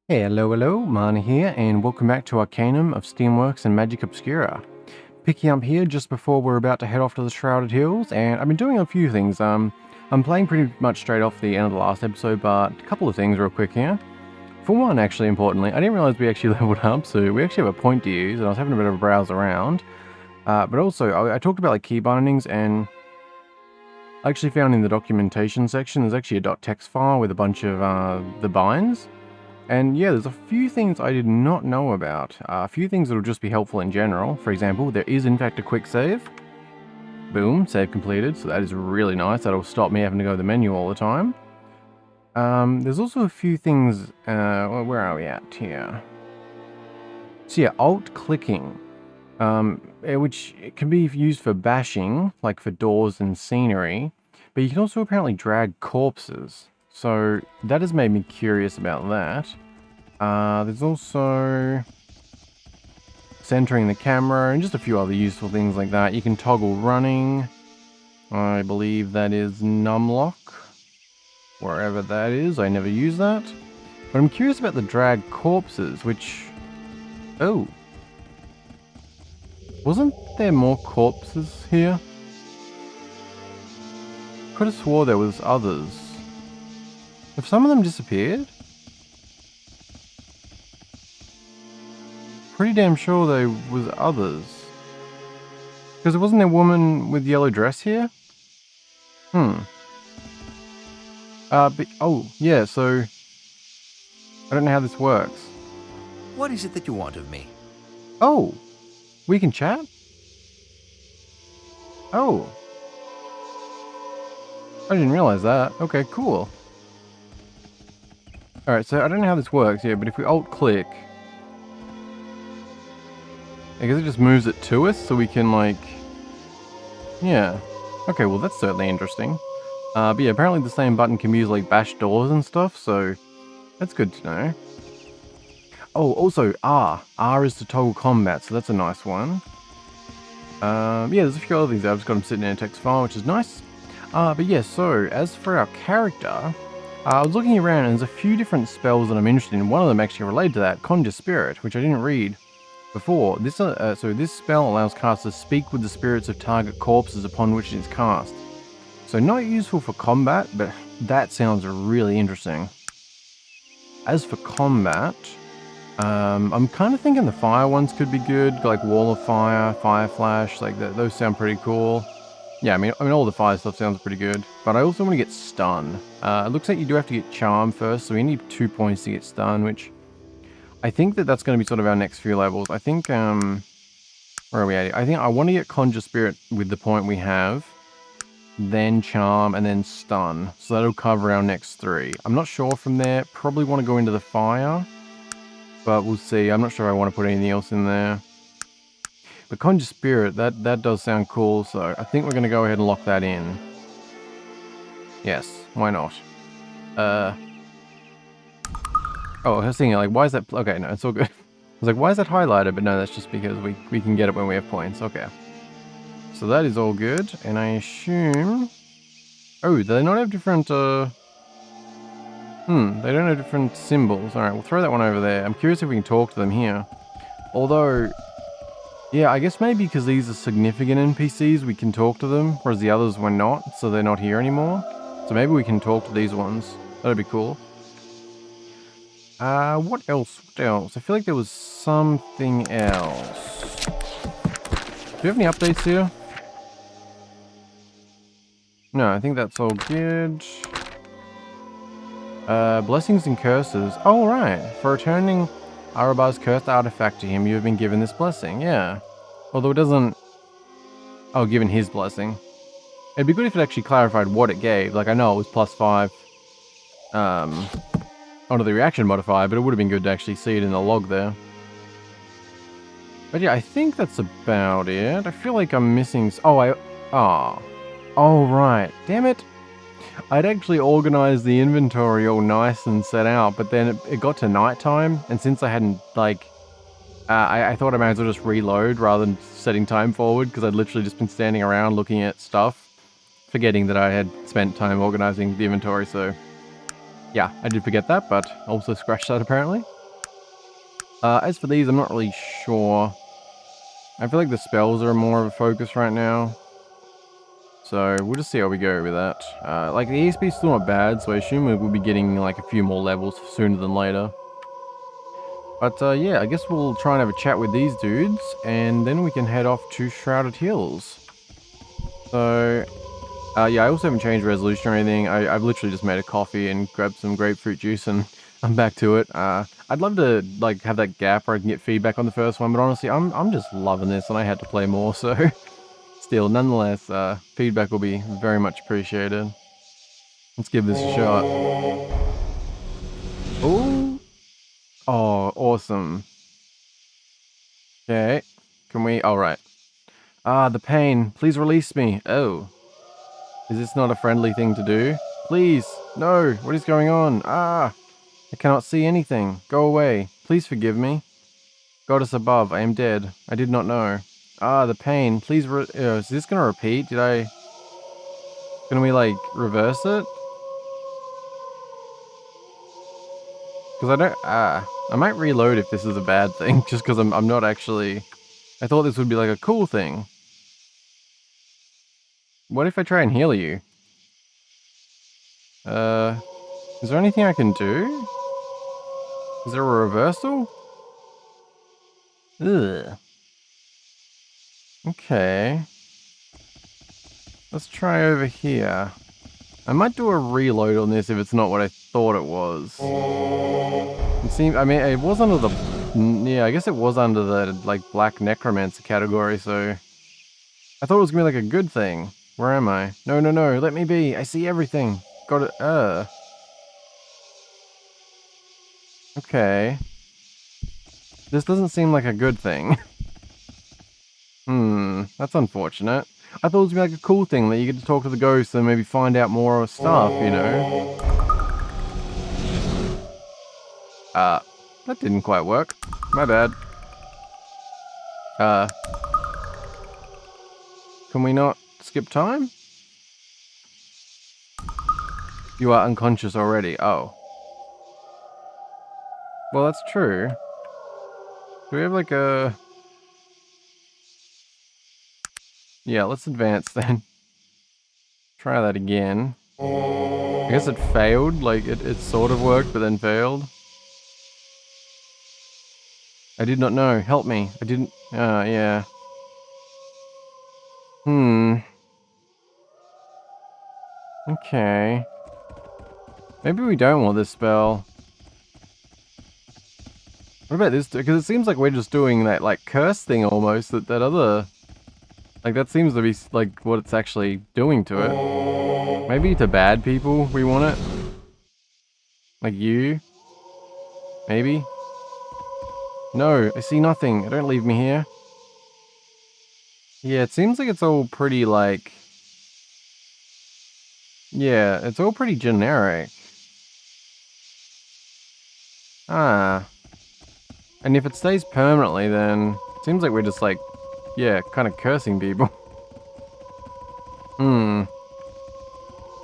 Hello, Mana here, and welcome back to Arcanum of Steamworks and Magick Obscura. Picking up here just before we're about to head off to the Shrouded Hills, and I've been doing a few things. I'm playing pretty much straight off the end of the last episode, but a couple of things real quick here. For one, actually importantly, I didn't realize we actually leveled up, so we actually have a point to use, and I was having a bit of a browse around. But also, I talked about like key bindings, and I actually found in the documentation section, there's actually a .txt file with a bunch of the binds. And yeah, there's a few things I did not know about. A few things that will just be helpful in general. For example, there is in fact a quick save. Boom, save completed. So that is really nice. That'll stop me having to go to the menu all the time. There's also a few things. Where are we at here? So yeah, alt clicking, which can be used for bashing, like for doors and scenery. But you can also apparently drag corpses. So that has made me curious about that. There's also centering the camera and just a few other useful things like that. You can toggle running. I believe that is numlock. Wherever that is, I never use that. But I'm curious about the drag corpses, which... Oh. Wasn't there more corpses here? Could have swore there was others. Have some of them disappeared? Pretty damn sure there was others. Because there wasn't a woman with yellow dress here? But, oh, yeah, so... I don't know how this works. What is it that you want of me? Oh! We can chat? Oh. I didn't realize that. Okay, cool. Alright, so I don't know how this works here, but if we alt-click... I guess it just moves it to us, so we can, like... Yeah. Okay, well that's certainly interesting. But yeah, apparently the same button can be used, like, bash doors and stuff, so... That's good to know. Oh, also, R. R is to toggle combat, so that's a nice one. Yeah, there's a few other things. I've just got them sitting in a text file, which is nice. But yeah, so, as for our character... I was looking around and there's a few different spells that I'm interested in. One of them actually related to that, Conjure Spirit, which I didn't read before. This spell allows casters to speak with the spirits of target corpses upon which it is cast. So not useful for combat, but that sounds really interesting. As for combat, I'm kind of thinking the fire ones could be good, like Wall of Fire, Fire Flash, like that. Those sound pretty cool. Yeah, I mean, all the fire stuff sounds pretty good. But I also want to get stun. It looks like you do have to get charm first, so we need 2 points to get stun, which I think that's going to be sort of our next few levels. I think, where are we at? I think I want to get Conjure Spirit with the point we have, then charm, and then stun. So that'll cover our next 3. I'm not sure from there. Probably want to go into the fire, but we'll see. I'm not sure I want to put anything else in there. But Conjure Spirit, that does sound cool, so I think we're going to go ahead and lock that in. Yes, why not? Oh, I was thinking, like, why is that... Okay, no, it's all good. I was like, why is that highlighted? But no, that's just because we can get it when we have points. Okay. So that is all good, and I assume... Oh, do they not have different, they don't have different symbols. Alright, we'll throw that one over there. I'm curious if we can talk to them here. Although... Yeah, I guess maybe because these are significant NPCs, we can talk to them, whereas the others were not, so they're not here anymore. So maybe we can talk to these ones. That'd be cool. What else? What else? I feel like there was something else. Do you have any updates here? No, I think that's all good. Blessings and curses. Oh, right. For returning Arabar's cursed artifact to him, you have been given this blessing. Yeah. Although it doesn't... Oh, given his blessing. It'd be good if it actually clarified what it gave. Like, I know it was +5 onto the reaction modifier, but it would have been good to actually see it in the log there. But yeah, I think that's about it. I feel like I'm missing... Oh, right. Damn it. I'd actually organized the inventory all nice and set out, but then it got to nighttime, and since I hadn't, like... I thought I might as well just reload rather than setting time forward, because I'd literally just been standing around looking at stuff, forgetting that I had spent time organizing the inventory, so... Yeah, I did forget that, but also scratched that apparently. As for these, I'm not really sure. I feel like the spells are more of a focus right now. So we'll just see how we go with that. Like the ESP is still not bad, so I assume we'll be getting like a few more levels sooner than later. But yeah, I guess we'll try and have a chat with these dudes, and then we can head off to Shrouded Hills. So, yeah, I also haven't changed resolution or anything. I've literally just made a coffee and grabbed some grapefruit juice, and I'm back to it. I'd love to like have that gap where I can get feedback on the first one, but honestly, I'm just loving this, and I had to play more, so still, nonetheless, feedback will be very much appreciated. Let's give this a shot. Ooh. Oh, awesome. Okay. Can we... Alright. Ah, the pain. Please release me. Oh. Is this not a friendly thing to do? Please. No. What is going on? Ah. I cannot see anything. Go away. Please forgive me. Goddess above, I am dead. I did not know. Ah, the pain. Please is this gonna repeat? Can we, like, reverse it? Because I don't... I might reload if this is a bad thing, just because I'm not actually... I thought this would be, like, a cool thing. What if I try and heal you? Is there anything I can do? Is there a reversal? Ugh. Okay. Let's try over here. I might do a reload on this if it's not what I thought it was. It seemed, I mean, it was under the... Yeah, I guess it was under the, like, Black Necromancer category, so... I thought it was gonna be, like, a good thing. Where am I? No, no, no, let me be. I see everything. Got it, Okay. This doesn't seem like a good thing. That's unfortunate. I thought it was gonna be like a cool thing that you get to talk to the ghosts and maybe find out more stuff, you know? That didn't quite work. My bad. Can we not skip time? You are unconscious already. Oh. Well, that's true. Do we have like a... Yeah, let's advance then. Try that again. I guess it failed. Like, it sort of worked, but then failed. I did not know. Help me. I didn't... yeah. Okay. Maybe we don't want this spell. What about this? Because it seems like we're just doing that, like, curse thing almost. That other... Like, that seems to be, like, what it's actually doing to it. Maybe to bad people we want it? Like you? Maybe? No, I see nothing. Don't leave me here. Yeah, it seems like it's all pretty, like... Yeah, it's all pretty generic. Ah. And if it stays permanently, then... It seems like we're just, like... Yeah, kind of cursing people.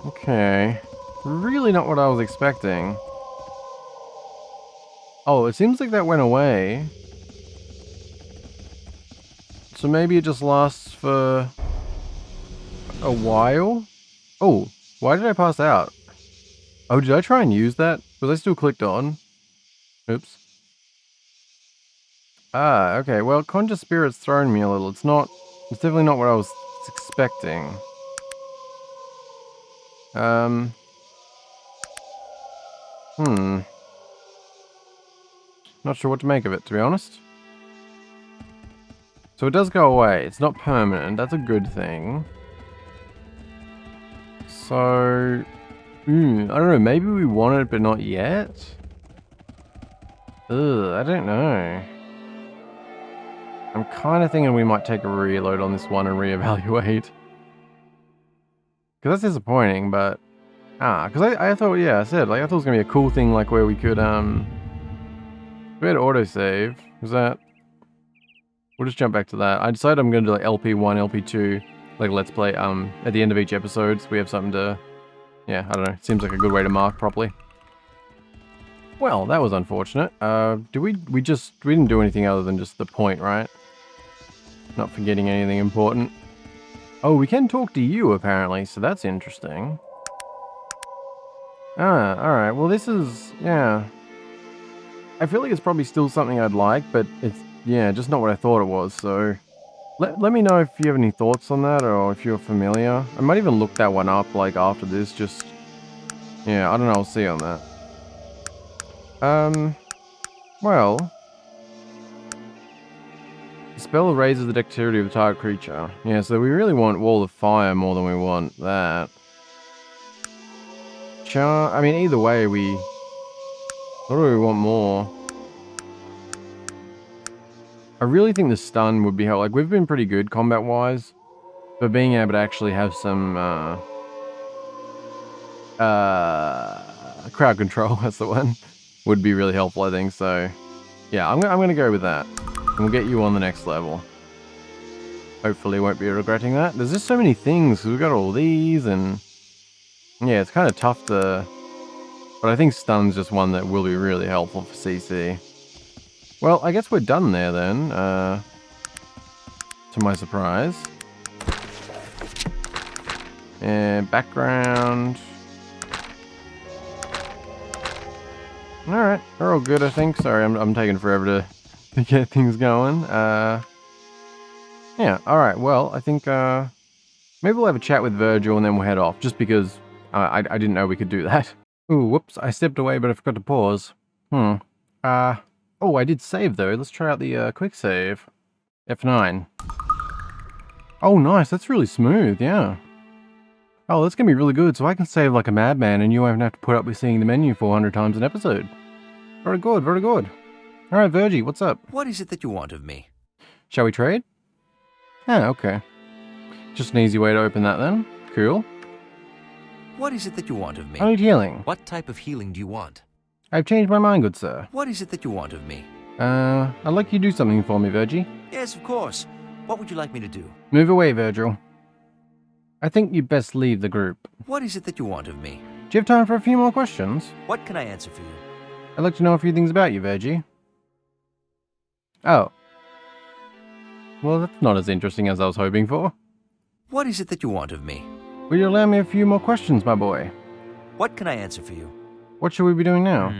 Okay. Really not what I was expecting. Oh, it seems like that went away. So maybe it just lasts for... a while? Oh, why did I pass out? Oh, did I try and use that? Was I still clicked on? Oops. Ah, okay. Well, Conjure Spirit's thrown me a little. It's definitely not what I was expecting. Not sure what to make of it, to be honest. So it does go away. It's not permanent. That's a good thing. So... I don't know. Maybe we want it, but not yet? Ugh, I don't know. I'm kind of thinking we might take a reload on this one and reevaluate. Because that's disappointing, but... because I thought, yeah, I said, like, I thought it was going to be a cool thing, like, where we could, we had autosave. Was that... We'll just jump back to that. I decided I'm going to do, like, LP1, LP2, like, let's play, at the end of each episode, so we have something to... Yeah, I don't know. It seems like a good way to mark properly. Well, that was unfortunate. We didn't do anything other than just the point, right? Not forgetting anything important. Oh, we can talk to you, apparently, so that's interesting. Ah, alright, well this is, yeah. I feel like it's probably still something I'd like, but it's, yeah, just not what I thought it was, so... Let me know if you have any thoughts on that, or if you're familiar. I might even look that one up, like, after this, just... Yeah, I don't know, I'll see on that. Well... The spell raises the dexterity of the target creature. Yeah, so we really want Wall of Fire more than we want that. I mean, either way, what do we want more? I really think the stun would be helpful. Like, we've been pretty good combat-wise, but being able to actually have some, crowd control, that's the one, would be really helpful, I think, so... Yeah, I'm gonna go with that. And we'll get you on the next level. Hopefully won't be regretting that. There's just so many things, we've got all these, and... Yeah, it's kind of tough to... But I think stun's just one that will be really helpful for CC. Well, I guess we're done there then, to my surprise. And background... Alright, we're all good, I think. Sorry, I'm taking forever to get things going. Yeah, alright, well, I think, maybe we'll have a chat with Virgil and then we'll head off, just because I didn't know we could do that. Ooh, whoops, I stepped away, but I forgot to pause. Oh, I did save, though. Let's try out the, quick save. F9. Oh, nice, that's really smooth, yeah. Oh, that's gonna be really good, so I can save like a madman and you won't have to put up with seeing the menu 400 times an episode. Very good, very good. Alright, Virgie, what's up? What is it that you want of me? Shall we trade? Ah, okay. Just an easy way to open that then. Cool. What is it that you want of me? I need healing. What type of healing do you want? I've changed my mind, good sir. What is it that you want of me? I'd like you to do something for me, Virgie. Yes, of course. What would you like me to do? Move away, Virgil. I think you best leave the group. What is it that you want of me? Do you have time for a few more questions? What can I answer for you? I'd like to know a few things about you, Virgie. Oh. Well, that's not as interesting as I was hoping for. What is it that you want of me? Will you allow me a few more questions, my boy? What can I answer for you? What should we be doing now?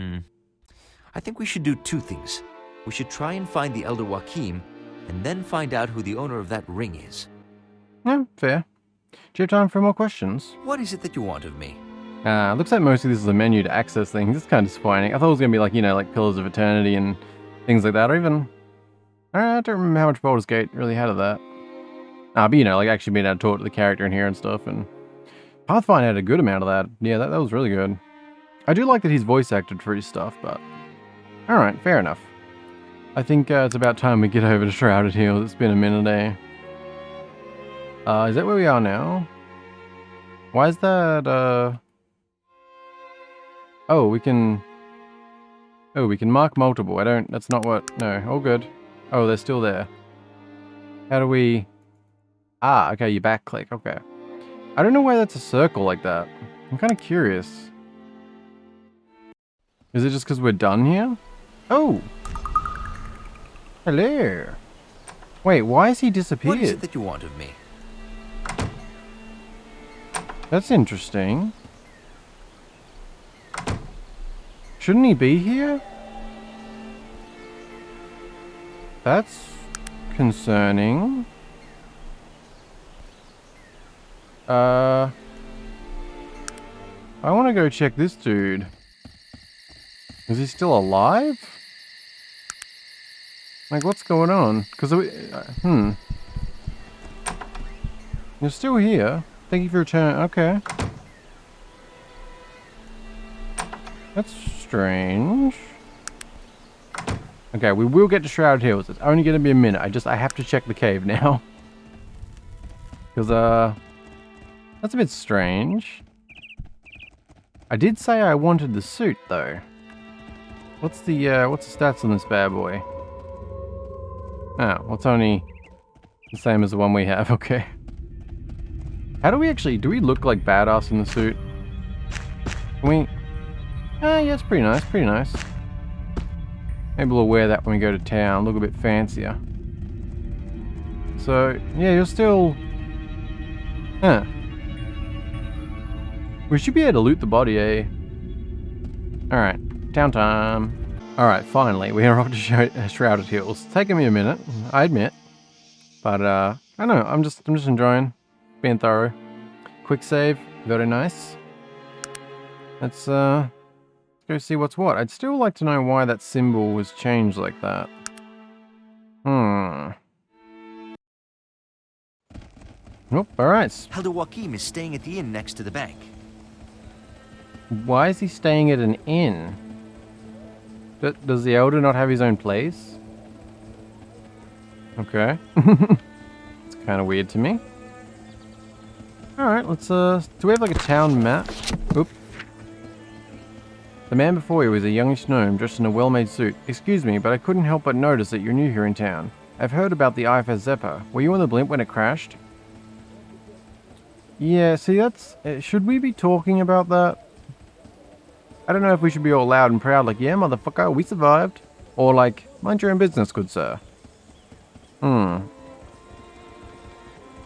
I think we should do two things. We should try and find the Elder Joachim, and then find out who the owner of that ring is. Yeah, fair. Do you have time for more questions? What is it that you want of me? Looks like mostly this is a menu to access things. It's kind of disappointing. I thought it was going to be like, you know, like Pillars of Eternity and things like that, or even... I don't remember how much Baldur's Gate really had of that. But you know, like actually being able to talk to the character in here and stuff, and... Pathfinder had a good amount of that. Yeah, that was really good. I do like that he's voice acted for his stuff, but... Alright, fair enough. I think it's about time we get over to Shrouded Hills. It's been a minute, eh? Is that where we are now? Why is that, Oh, we can... Oh, we can mark multiple. That's not what... No, all good. Oh, they're still there. How do we... Ah, okay, you back click, okay. I don't know why that's a circle like that. I'm kind of curious. Is it just because we're done here? Oh! Hello! Wait, why has he disappeared? What is it that you want of me? That's interesting. Shouldn't he be here? That's concerning. I want to go check this dude. Is he still alive? Like, what's going on? Because You're still here. Thank you for your return. Okay. That's strange. Okay, we will get to Shrouded Hills. It's only going to be a minute. I have to check the cave now. Because, that's a bit strange. I did say I wanted the suit, though. What's the stats on this bad boy? Oh, well, it's only the same as the one we have. Okay. How do we actually... Do we look like badass in the suit? Can we... yeah, it's pretty nice, pretty nice. Maybe we'll wear that when we go to town, look a bit fancier. So, yeah, you're still... Huh. We should be able to loot the body, eh? Alright, town time. Alright, finally, we are off to Shrouded Hills. It's taken me a minute, I admit. But, I don't know, I'm just enjoying being thorough. Quick save, very nice. Let's go see what's what. I'd still like to know why that symbol was changed like that. Nope, alright. Elder Joachim is staying at the inn next to the bank. Why is he staying at an inn? Does the Elder not have his own place? Okay. It's kind of weird to me. Alright, let's, do we have like a town map? Oop. The man before you was a youngish gnome dressed in a well-made suit. Excuse me, but I couldn't help but notice that you're new here in town. I've heard about the IFS Zephyr. Were you on the blimp when it crashed? Yeah, see that's... should we be talking about that? I don't know if we should be all loud and proud like, yeah, motherfucker, we survived. Or like, mind your own business, good sir.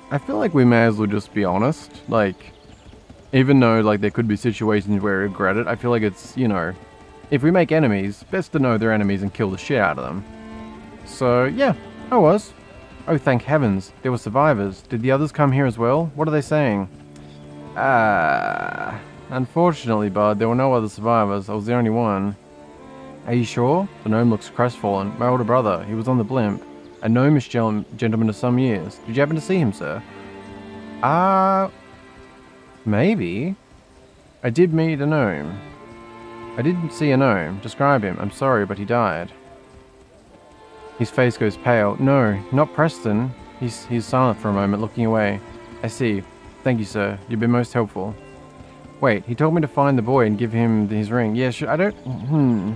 I feel like we may as well just be honest. Like, even though like there could be situations where we regret it, I feel like it's, you know, if we make enemies, best to know they're enemies and kill the shit out of them. So, yeah, I was. Oh, thank heavens, there were survivors. Did the others come here as well? What are they saying? Unfortunately, bud, there were no other survivors. I was the only one. Are you sure? The gnome looks crestfallen. My older brother, he was on the blimp. A gnomish gentleman of some years. Did you happen to see him, sir? Maybe. I did meet a gnome. I didn't see a gnome. Describe him. I'm sorry, but he died. His face goes pale. No, not Preston. He's silent for a moment, looking away. I see. Thank you, sir. You've been most helpful. Wait, he told me to find the boy and give him his ring. Yeah, I don't...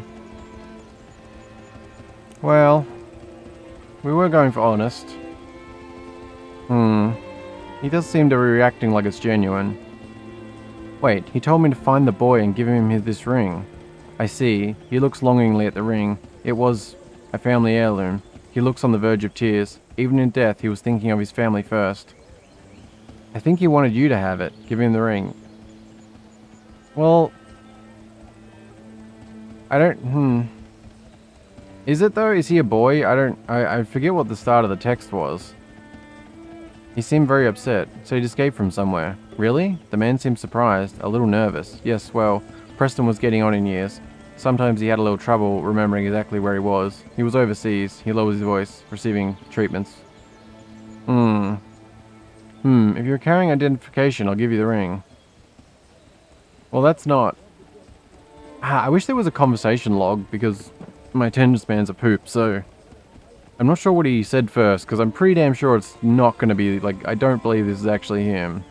Well... We were going for honest. He does seem to be reacting like it's genuine. Wait, he told me to find the boy and give him this ring. I see. He looks longingly at the ring. It was a family heirloom. He looks on the verge of tears. Even in death, he was thinking of his family first. I think he wanted you to have it. Give him the ring. Well... I don't... Is it though? Is he a boy? I forget what the start of the text was. He seemed very upset, so he'd escaped from somewhere. Really? The man seemed surprised, a little nervous. Yes, well, Preston was getting on in years. Sometimes he had a little trouble remembering exactly where he was. He was overseas. He lowered his voice, receiving treatments. If you're carrying identification, I'll give you the ring. Well, that's not... I wish there was a conversation log, because my attention span's a poop, so... I'm not sure what he said first, because I'm pretty damn sure it's not going to be, like, I don't believe this is actually him.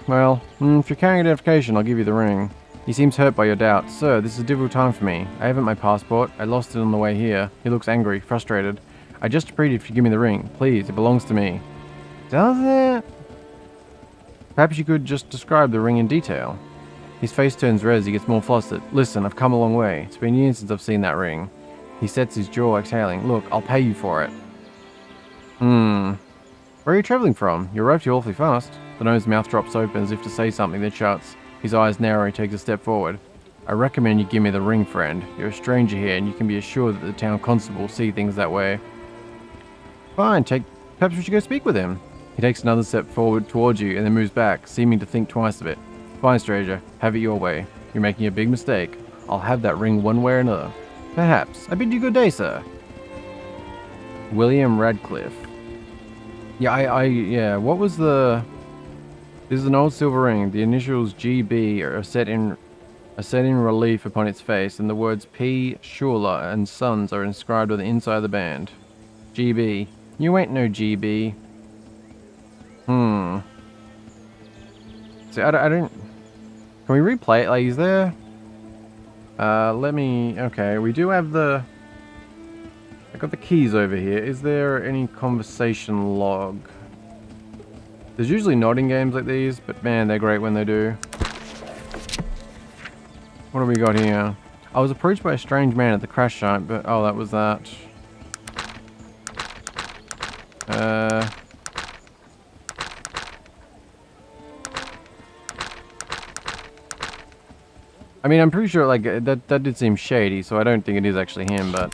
Well, if you're carrying identification, I'll give you the ring. He seems hurt by your doubts. Sir, this is a difficult time for me. I haven't my passport. I lost it on the way here. He looks angry, frustrated. I just plead if you give me the ring. Please, it belongs to me. Does it? Perhaps you could just describe the ring in detail. His face turns red as he gets more flustered. Listen, I've come a long way. It's been years since I've seen that ring. He sets his jaw, exhaling. Look, I'll pay you for it. Where are you travelling from? You arrived here awfully fast. The gnome's mouth drops open as if to say something, then shuts. His eyes narrow and he takes a step forward. I recommend you give me the ring, friend. You're a stranger here, and you can be assured that the town constable will see things that way. Fine, perhaps we should go speak with him. He takes another step forward towards you and then moves back, seeming to think twice of it. Fine, stranger. Have it your way. You're making a big mistake. I'll have that ring one way or another. Perhaps. I bid you good day, sir. William Radcliffe. Yeah, yeah, what was the... This is an old silver ring. The initials GB are set in relief upon its face, and the words P. Schuler and Sons are inscribed on the inside of the band. GB. You ain't no GB. See, I don't... Can we replay it? Like, is there... let me... Okay, we do have the... I got the keys over here. Is there any conversation log? There's usually not in games like these, but man, they're great when they do. What do we got here? I was approached by a strange man at the crash site, but... Oh, that was that. I mean, I'm pretty sure, like, that did seem shady, so I don't think it is actually him, but...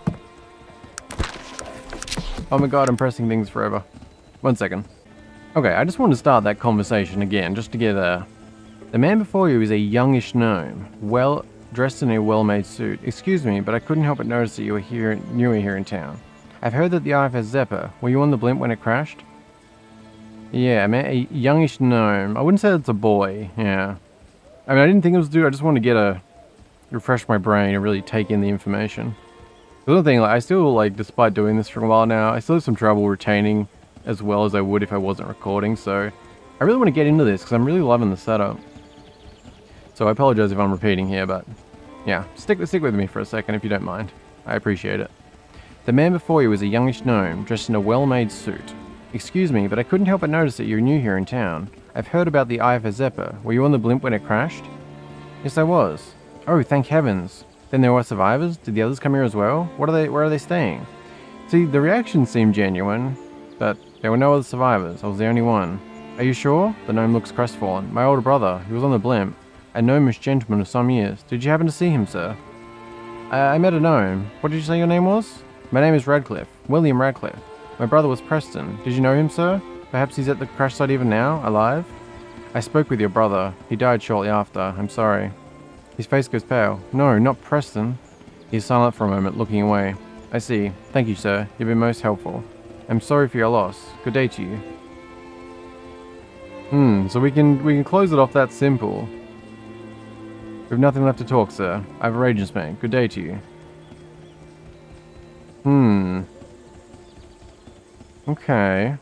Oh my god, I'm pressing things forever. 1 second. Okay, I just wanted to start that conversation again, just to get there. The man before you is a youngish gnome, well dressed in a well-made suit. Excuse me, but I couldn't help but notice that you were newer here in town. I've heard that the IFS Zephyr. Were you on the blimp when it crashed? Yeah, man, a youngish gnome. I wouldn't say that's a boy, yeah. I mean, I didn't think it was a dude. I just wanted to refresh my brain and really take in the information. The other thing, like, I still, like, despite doing this for a while now, I still have some trouble retaining as well as I would if I wasn't recording, so I really want to get into this because I'm really loving the setup. So I apologize if I'm repeating here, but yeah, stick with me for a second if you don't mind. I appreciate it. The man before you is a youngish gnome dressed in a well-made suit. Excuse me, but I couldn't help but notice that you're new here in town. I've heard about the IFS Zephyr. Were you on the blimp when it crashed? Yes, I was. Oh, thank heavens. Then there were survivors? Did the others come here as well? Where are they staying? See, the reactions seemed genuine, but there were no other survivors. I was the only one. Are you sure? The gnome looks crestfallen. My older brother, he was on the blimp. A gnomish gentleman of some years. Did you happen to see him, sir? I met a gnome. What did you say your name was? My name is Radcliffe. William Radcliffe. My brother was Preston. Did you know him, sir? Perhaps he's at the crash site even now, alive? I spoke with your brother. He died shortly after. I'm sorry. His face goes pale. No, not Preston. He's silent for a moment, looking away. I see. Thank you, sir. You've been most helpful. I'm sorry for your loss. Good day to you. So we can close it off that simple. We have nothing left to talk, sir. I have arrangements made. Good day to you. Okay.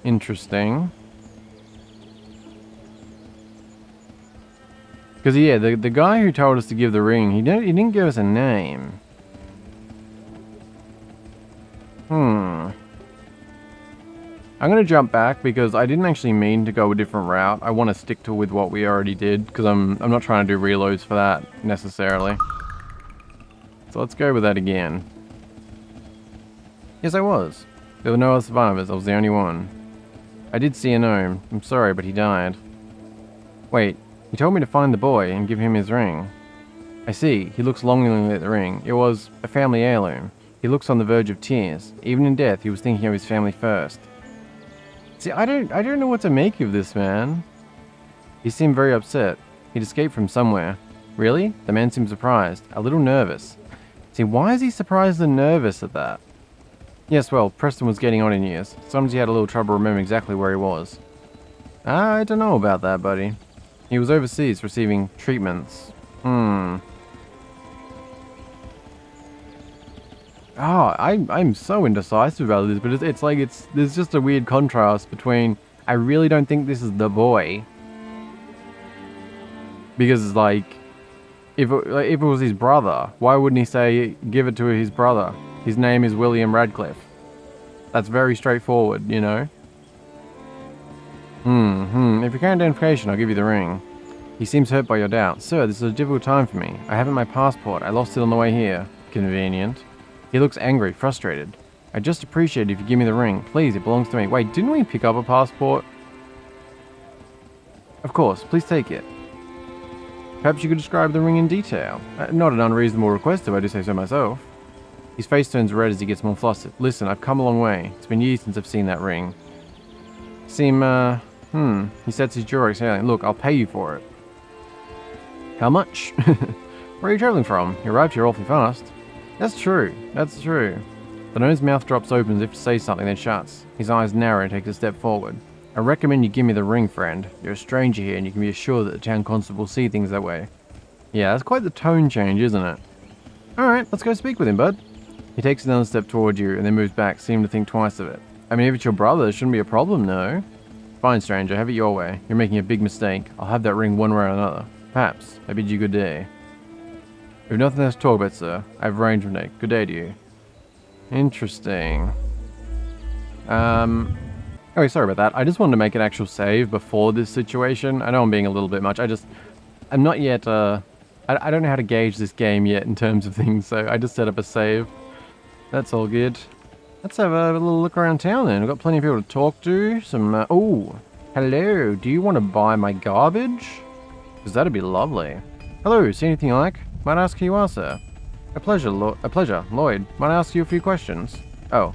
Interesting. Because, yeah, the guy who told us to give the ring, he didn't give us a name. I'm going to jump back because I didn't actually mean to go a different route. I want to stick to with what we already did because I'm not trying to do reloads for that necessarily. So let's go with that again. Yes, I was. There were no other survivors. I was the only one. I did see a gnome. I'm sorry, but he died. Wait, he told me to find the boy and give him his ring. I see. He looks longingly at the ring. It was a family heirloom. He looks on the verge of tears. Even in death, he was thinking of his family first. See, I don't know what to make of this man. He seemed very upset. He'd escaped from somewhere. Really? The man seemed surprised. A little nervous. See, why is he surprised and nervous at that? Yes, well, Preston was getting on in years. Sometimes he had a little trouble remembering exactly where he was. I don't know about that, buddy. He was overseas receiving treatments. Oh, I'm so indecisive about this, but it's like there's just a weird contrast between I really don't think this is the boy. Because it's like if it was his brother, why wouldn't he say give it to his brother? His name is William Radcliffe. That's very straightforward, you know? If you can't identification, I'll give you the ring. He seems hurt by your doubt. Sir, this is a difficult time for me. I haven't my passport. I lost it on the way here. Convenient. He looks angry, frustrated. I'd just appreciate it if you give me the ring. Please, it belongs to me. Wait, didn't we pick up a passport? Of course, please take it. Perhaps you could describe the ring in detail. Not an unreasonable request if I do say so myself. His face turns red as he gets more flustered. Listen, I've come a long way. It's been years since I've seen that ring. He sets his jaw exhaling. Look, I'll pay you for it. How much? Where are you traveling from? You arrived here awfully fast. That's true. That's true. The gnome's mouth drops open as if to say something, then shuts. His eyes narrow and takes a step forward. I recommend you give me the ring, friend. You're a stranger here and you can be assured that the town constable will see things that way. Yeah, that's quite the tone change, isn't it? Alright, let's go speak with him, bud. He takes another step towards you and then moves back, seeming to think twice of it. I mean, if it's your brother, it shouldn't be a problem, no? Fine, stranger, have it your way. You're making a big mistake. I'll have that ring one way or another. Perhaps. I bid you good day. We have nothing else to talk about, sir. I have arrangement made. Good day to you. Interesting. Okay, sorry about that. I just wanted to make an actual save before this situation. I know I'm being a little bit much. I'm not yet, I don't know how to gauge this game yet in terms of things, so I just set up a save. That's all good. Let's have a little look around town then. We've got plenty of people to talk to. Some, oh, hello. Do you want to buy my garbage? Because that'd be lovely. Hello, see anything you like? Might I ask who you are, sir? A pleasure, Lloyd. Might I ask you a few questions? Oh.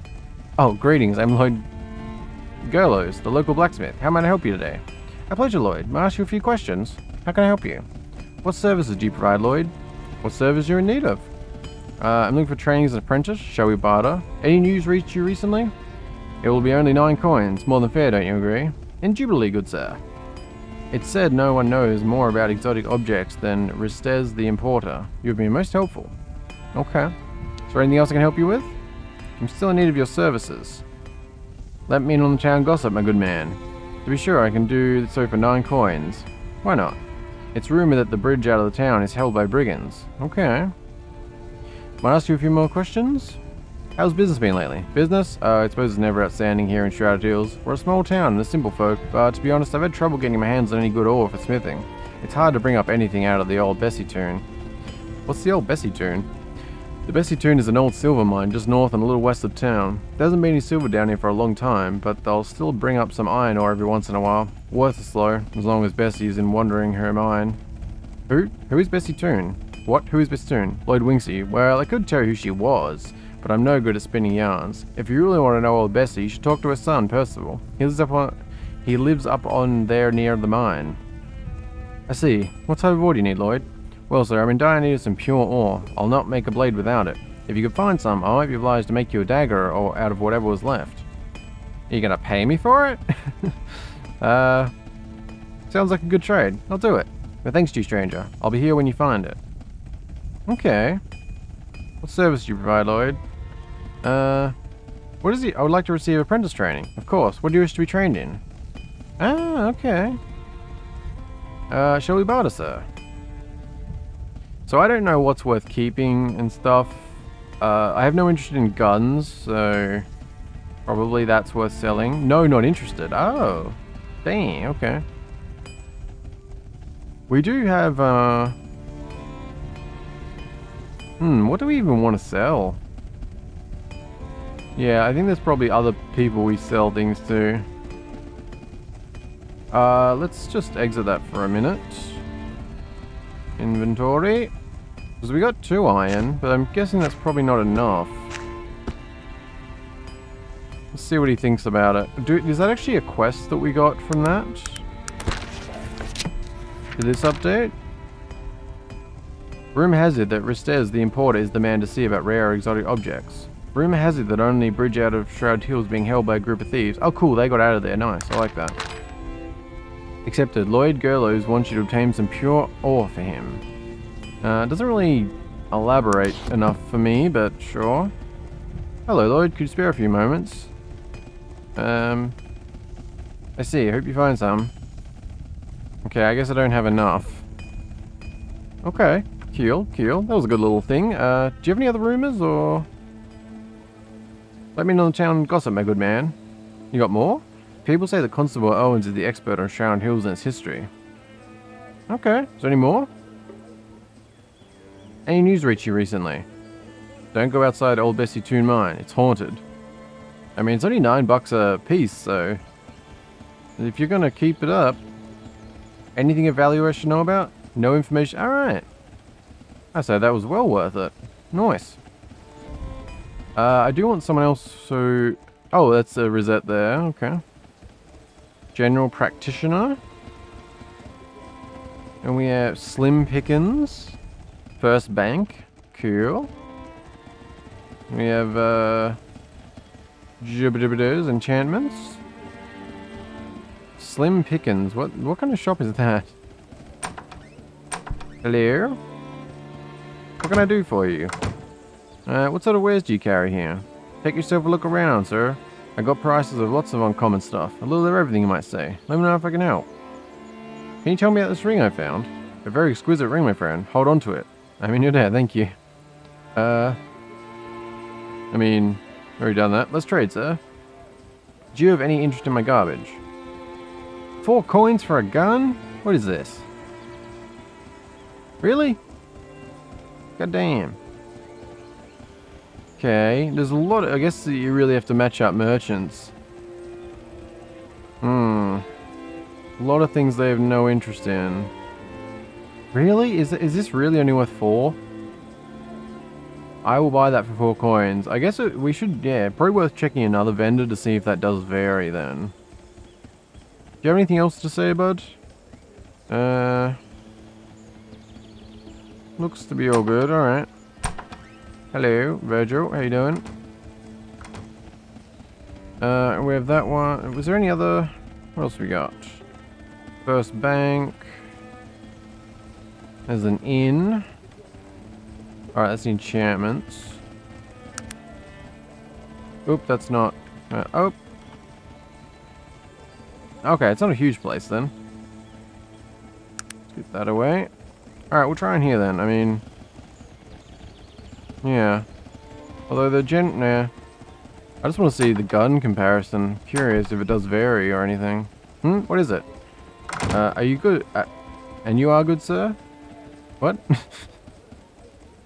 Oh, greetings. I'm Lloyd Gerlos, the local blacksmith. How might I help you today? A pleasure, Lloyd. Might I ask you a few questions? How can I help you? What services do you provide, Lloyd? What service you're in need of? I'm looking for training as an apprentice. Shall we barter? Any news reached you recently? It will be only 9 coins. More than fair, don't you agree? Indubitably, good sir. It's said no one knows more about exotic objects than Ristez the importer. You have been most helpful. Okay. Is there anything else I can help you with? I'm still in need of your services. Let me in on the town gossip, my good man. To be sure, I can do so for 9 coins. Why not? It's rumored that the bridge out of the town is held by brigands. Okay. Might I ask you a few more questions? How's business been lately? Business? I suppose it's never outstanding here in Shrouded Hills. We're a small town and a simple folk, but to be honest, I've had trouble getting my hands on any good ore for smithing. It's hard to bring up anything out of the old Bessie tune. What's the old Bessie tune? The Bessie tune is an old silver mine just north and a little west of town. There hasn't been any silver down here for a long time, but they'll still bring up some iron ore every once in a while. Worthless though, as long as Bessie is in wandering her mine. Who? Who is Bessie Toon? What? Who is Bessie Toon? Lloyd Winksy. Well, I could tell you who she was, but I'm no good at spinning yarns. If you really want to know old Bessie, you should talk to her son, Percival. He lives up on there near the mine. I see. What type of ore do you need, Lloyd? Well, sir, I'm in dire need of some pure ore. I'll not make a blade without it. If you could find some, I might be obliged to make you a dagger or out of whatever was left. Are you gonna pay me for it? Sounds like a good trade. I'll do it. But thanks to you, stranger. I'll be here when you find it. Okay. What service do you provide, Lloyd? What is it? I would like to receive apprentice training. Of course. What do you wish to be trained in? Ah, okay. Shall we barter, sir? So I don't know what's worth keeping and stuff. I have no interest in guns, so probably that's worth selling. No, not interested. Oh, dang, okay. We do have, what do we even want to sell? Yeah, I think there's probably other people we sell things to. Let's just exit that for a minute. Inventory. Because we got 2 iron, but I'm guessing that's probably not enough. Let's see what he thinks about it. Is that actually a quest that we got from that? Did this update? Rumor has it that Ristez the importer is the man to see about rare exotic objects. Rumor has it that only bridge out of Shrouded Hills is being held by a group of thieves. Oh cool, they got out of there. Nice, I like that. Accepted. Lloyd Gerlos wants you to obtain some pure ore for him. Doesn't really elaborate enough for me, but sure. Hello Lloyd, could you spare a few moments? I see, I hope you find some. Okay, I guess I don't have enough. Okay, cool. That was a good little thing. Do you have any other rumors, or...? Let me know in the town gossip, my good man. You got more? People say that Constable Owens is the expert on Shrouded Hills and its history. Okay, is there any more? Any news reach you recently? Don't go outside Old Bessie Toon Mine, it's haunted. I mean, it's only $9 a piece, so... if you're gonna keep it up... Anything of value I should know about? No information? Alright. I say that was well worth it. Nice. I do want someone else who... oh, that's a Rosette there, okay. General Practitioner. And we have Slim Pickens. First Bank. Cool. We have, Jibbidibidos, Enchantments. Slim Pickens. What kind of shop is that? Hello? What can I do for you? What sort of wares do you carry here? Take yourself a look around, sir. I got prices of lots of uncommon stuff. A little of everything, you might say. Let me know if I can help. Can you tell me about this ring I found? A very exquisite ring, my friend. Hold on to it. I'm in your debt, thank you. I mean, already done that. Let's trade, sir. Do you have any interest in my garbage? 4 coins for a gun? What is this? Really? God damn. Okay, there's a lot of, I guess you really have to match up merchants. A lot of things they have no interest in. Really? Is this really only worth 4? I will buy that for 4 coins. I guess we should, yeah, probably worth checking another vendor to see if that does vary then. Do you have anything else to say, bud? Looks to be all good, alright. Hello, Virgil, how you doing? We have that one. Was there any other? What else we got? First bank. There's an inn. Alright, that's the enchantments. Oop, that's not... oh. Okay, it's not a huge place then. Let's get that away. Alright, we'll try in here then. I mean... yeah. Although the nah. I just want to see the gun comparison. Curious if it does vary or anything. What is it? Are you good? And you are good, sir? What?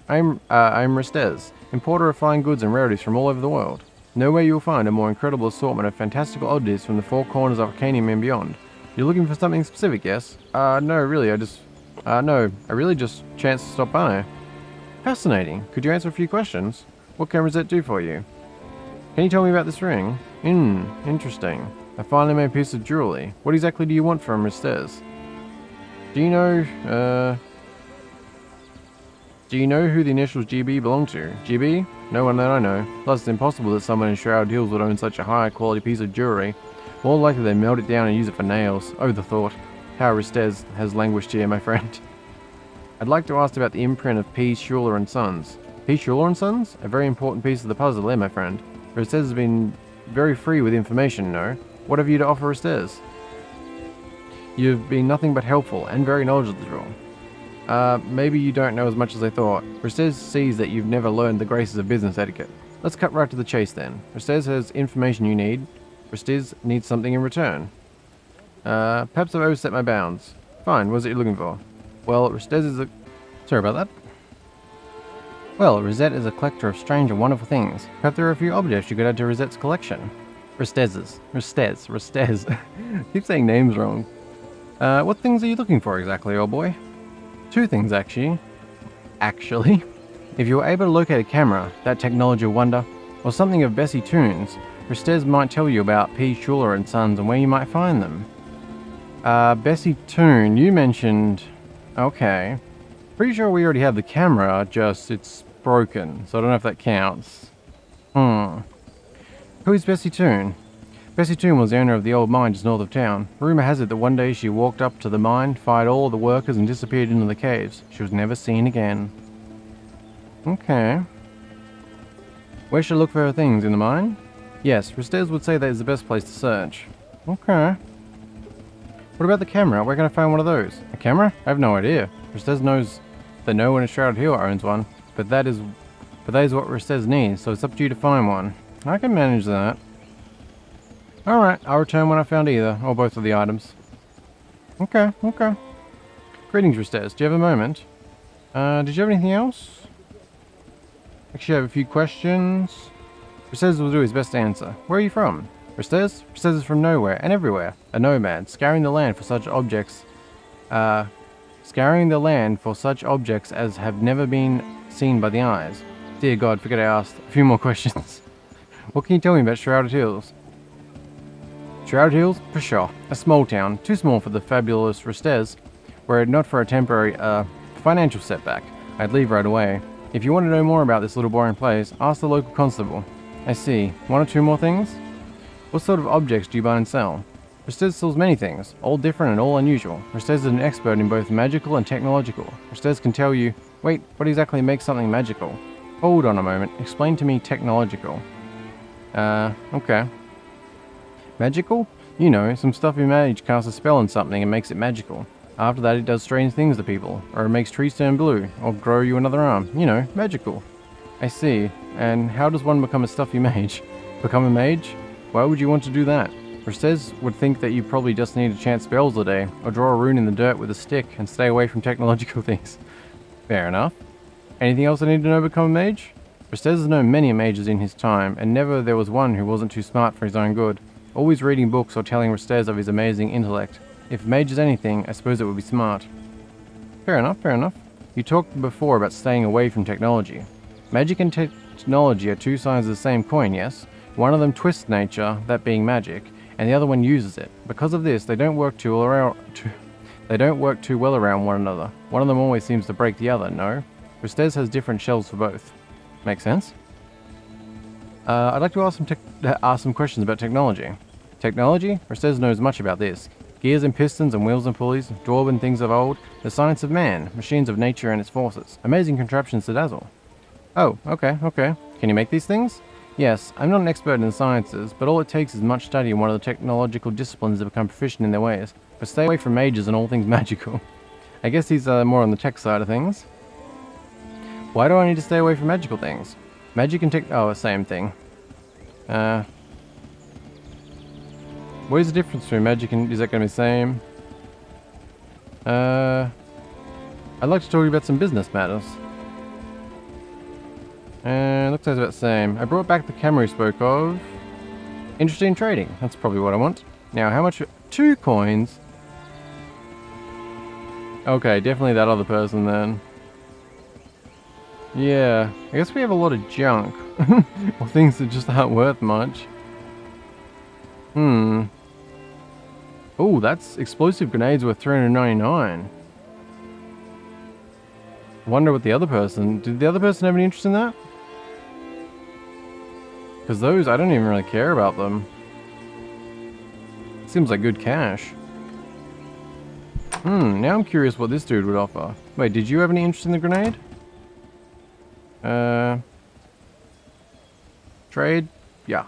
I'm Restez, importer of fine goods and rarities from all over the world. Nowhere you'll find a more incredible assortment of fantastical oddities from the four corners of Arcanum and beyond. You're looking for something specific, yes? No, really, I really just chanced to stop by. Fascinating. Could you answer a few questions? What can Rosette do for you? Can you tell me about this ring? Interesting. A finely made piece of jewelry. What exactly do you want from Restez? Do you know who the initials GB belong to? GB? No one that I know. Plus, it's impossible that someone in Shrouded Hills would own such a high-quality piece of jewelry. More likely they melt it down and use it for nails. Oh, the thought. How Restez has languished here, my friend. I'd like to ask about the imprint of P. Schuler and Sons. P. Schuler and Sons? A very important piece of the puzzle there, my friend. Restez has been very free with information, no? What have you to offer Restez? You've been nothing but helpful and very knowledgeable. Maybe you don't know as much as I thought. Restez sees that you've never learned the graces of business etiquette. Let's cut right to the chase then. Restez has information you need. Restez needs something in return. Perhaps I've overstepped my bounds. Fine, what is it you're looking for? Well, Restez is a... Sorry about that. Well, Rosette is a collector of strange and wonderful things. Perhaps there are a few objects you could add to Rosette's collection. Restez. Keep saying names wrong. What things are you looking for exactly, old boy? 2 things, actually. If you were able to locate a camera, that technology wonder, or something of Bessie Toon's, Restez might tell you about P. Schuler and Sons and where you might find them. Bessie Toon, you mentioned... Okay. Pretty sure we already have the camera, just it's broken, so I don't know if that counts. Who is Bessie Toon? Bessie Toon was the owner of the old mine just north of town. Rumor has it that one day she walked up to the mine, fired all the workers and disappeared into the caves. She was never seen again. Okay. Where should I look for her things? In the mine? Yes, Restez would say that is the best place to search. Okay. What about the camera? Where can I find one of those? A camera? I have no idea. Restez knows that no one in Shrouded Hill owns one, but that is what Restez needs, so it's up to you to find one. I can manage that. Alright, I'll return when I found either, or both of the items. Okay. Greetings, Restez. Do you have a moment? Did you have anything else? Actually, I have a few questions. Restez will do his best to answer. Where are you from? Restez? Restez is from nowhere and everywhere. A nomad, scouring the land for such objects as have never been seen by the eyes. Dear God, forget I asked a few more questions. What can you tell me about Shrouded Hills? Shrouded Hills? For sure. A small town, too small for the fabulous Restez. Were it not for a temporary, financial setback, I'd leave right away. If you want to know more about this little boring place, ask the local constable. I see. 1 or 2 more things? What sort of objects do you buy and sell? Restez sells many things, all different and all unusual. Restez is an expert in both magical and technological. Restez can tell you, wait, what exactly makes something magical? Hold on a moment, explain to me technological. Okay. Magical? You know, some stuffy mage casts a spell on something and makes it magical. After that it does strange things to people, or it makes trees turn blue, or grow you another arm. You know, magical. I see. And how does one become a stuffy mage? Become a mage? Why would you want to do that? Restez would think that you probably just need to chant spells all day, or draw a rune in the dirt with a stick and stay away from technological things. Fair enough. Anything else I need to know to become a mage? Restez has known many mages in his time, and never there was one who wasn't too smart for his own good, always reading books or telling Restez of his amazing intellect. If a mage is anything, I suppose it would be smart. Fair enough, fair enough. You talked before about staying away from technology. Magic and technology are two sides of the same coin, yes? One of them twists nature, that being magic, and the other one uses it. Because of this, they don't work too well around one another. One of them always seems to break the other, no? Restez has different shells for both. Makes sense? I'd like to ask some questions about technology. Technology? Restez knows much about this. Gears and pistons and wheels and pulleys, dwarven things of old, the science of man, machines of nature and its forces. Amazing contraptions to dazzle. Oh, okay. Can you make these things? Yes, I'm not an expert in the sciences, but all it takes is much study in one of the technological disciplines to become proficient in their ways. But stay away from mages and all things magical. I guess he's more on the tech side of things. Why do I need to stay away from magical things? Magic and tech... Oh, same thing. What is the difference between magic and... Is that going to be the same? I'd like to talk about some business matters. Looks like it's about the same. I brought back the camera we spoke of. Interested in trading. That's probably what I want. Now, how much... 2 coins? Okay, definitely that other person then. Yeah, I guess we have a lot of junk. Or things that just aren't worth much. Oh, that's explosive grenades worth 399. Wonder what the other person... Did the other person have any interest in that? Because those, I don't even really care about them. Seems like good cash. Now I'm curious what this dude would offer. Wait, did you have any interest in the grenade? Trade? Yeah.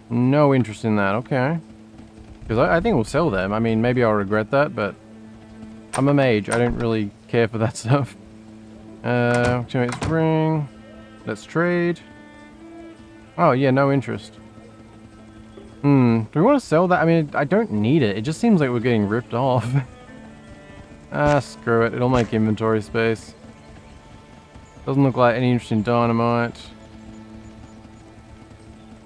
No interest in that, okay. Because I think we'll sell them. I mean, maybe I'll regret that, but... I'm a mage, I don't really care for that stuff. Teammate's ring. Let's trade. Oh, yeah, no interest. Do we want to sell that? I mean, I don't need it. It just seems like we're getting ripped off. Screw it. It'll make inventory space. Doesn't look like any interest in dynamite.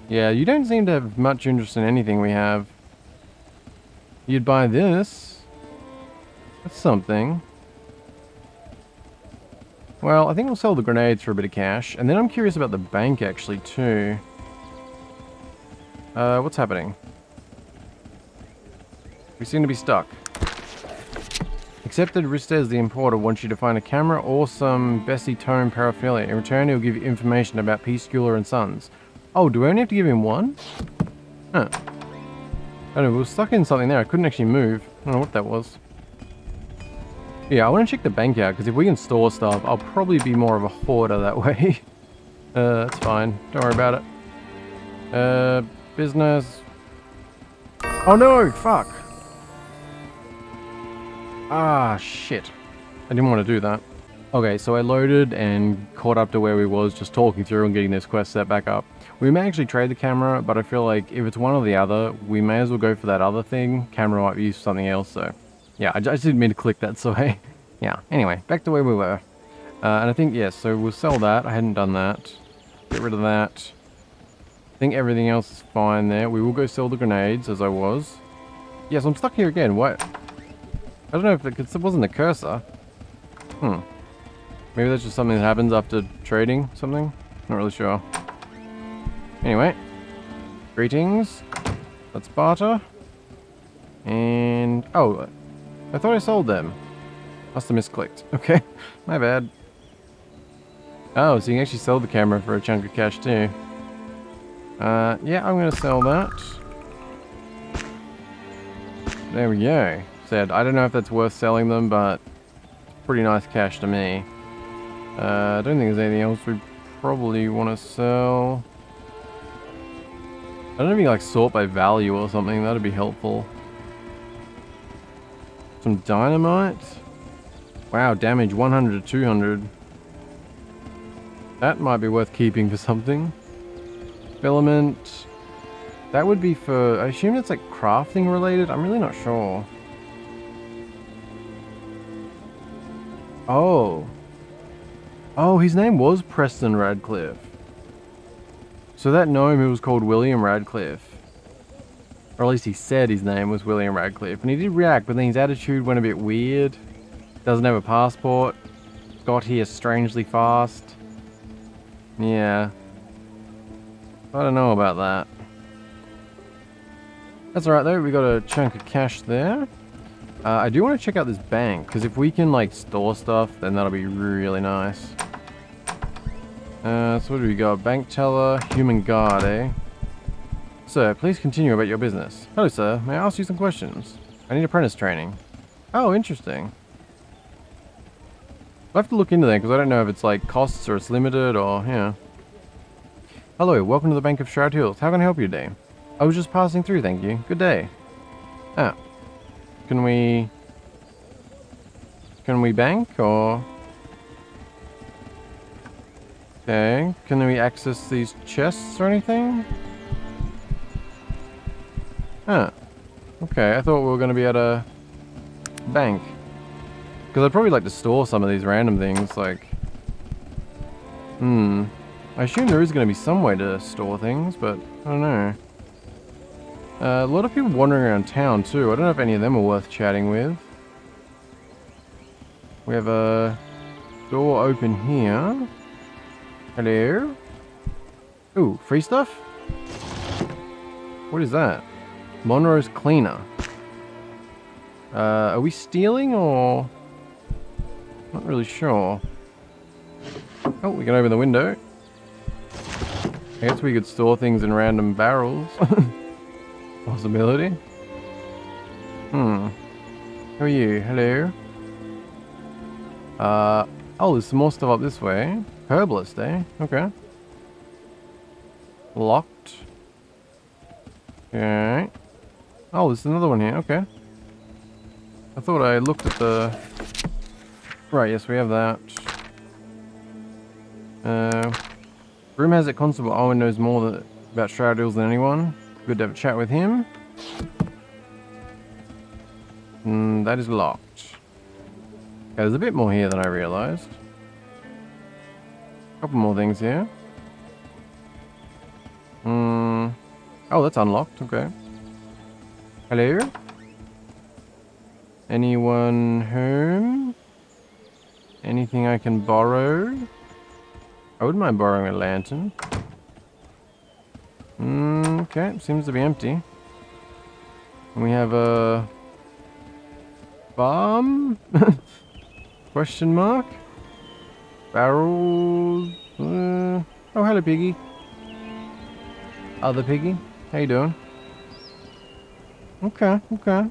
Yeah, you don't seem to have much interest in anything we have. You'd buy this. That's something. Well, I think we'll sell the grenades for a bit of cash. And then I'm curious about the bank, actually, too. What's happening? We seem to be stuck. Accepted. Ristez, the importer, wants you to find a camera or some Bessie Tome paraphernalia. In return, he'll give you information about Peacecular and Sons. Oh, do we only have to give him one? Huh. I don't know, we were stuck in something there. I couldn't actually move. I don't know what that was. Yeah, I want to check the bank out, because if we can store stuff, I'll probably be more of a hoarder that way. That's fine. Don't worry about it. Business. Oh no! Fuck! Ah, shit. I didn't want to do that. Okay, so I loaded and caught up to where we was, just talking through and getting this quest set back up. We may actually trade the camera, but I feel like if it's one or the other, we may as well go for that other thing. Camera might be used for something else, so... Yeah, I just didn't mean to click that, so yeah, anyway, back to where we were. And I think, yes, so we'll sell that. I hadn't done that. Get rid of that. I think everything else is fine there. We will go sell the grenades, as I was. Yes, I'm stuck here again. What? I don't know if it wasn't the cursor. Maybe that's just something that happens after trading something? Not really sure. Anyway. Greetings. Let's barter. And... Oh, I thought I sold them. Must have misclicked. Okay, my bad. Oh, so you can actually sell the camera for a chunk of cash too. Yeah, I'm going to sell that. There we go. Said, I don't know if that's worth selling them, but pretty nice cash to me. I don't think there's anything else we probably want to sell. I don't know if you like sort by value or something. That'd be helpful. Some dynamite. Wow, damage 100 to 200. That might be worth keeping for something. Filament. That would be for... I assume it's like crafting related. I'm really not sure. Oh. Oh, his name was Preston Radcliffe. So that gnome who was called William Radcliffe. Or at least he said his name was William Radcliffe. And he did react, but then his attitude went a bit weird. Doesn't have a passport. Got here strangely fast. Yeah. I don't know about that. That's alright though, we got a chunk of cash there. I do want to check out this bank, because if we can like store stuff, then that'll be really nice. So what do we got? Bank teller, human guard, eh? Sir, please continue about your business. Hello sir, may I ask you some questions? I need apprentice training. Oh, interesting. I'll have to look into that, because I don't know if it's like costs or it's limited or, yeah. Hello, welcome to the Bank of Shrouded Hills. How can I help you today? I was just passing through, thank you. Good day. Ah. Can we bank, or... Okay, can we access these chests or anything? Huh. Okay, I thought we were going to be at a bank. Because I'd probably like to store some of these random things, like... I assume there is going to be some way to store things, but I don't know. A lot of people wandering around town too. I don't know if any of them are worth chatting with. We have a door open here. Hello? Ooh, free stuff? What is that? Monroe's Cleaner. Are we stealing or... Not really sure. Oh, we can open the window. I guess we could store things in random barrels. Possibility. Who are you? Hello? Oh, there's some more stuff up this way. Herbalist, eh? Okay. Locked. Okay. Oh, there's another one here. Okay. I thought I looked at the... Right, yes, we have that. Room has it Constable Owen knows more about Shrouded Hills than anyone. Good to have a chat with him. That is locked. Okay, there's a bit more here than I realized. Couple more things here. Oh, that's unlocked. Okay. Hello? Anyone home? Anything I can borrow? I wouldn't mind borrowing a lantern. Okay, seems to be empty. And we have a bomb? Question mark? Barrels? Oh, hello, piggy. Other piggy? How you doing? Okay, okay.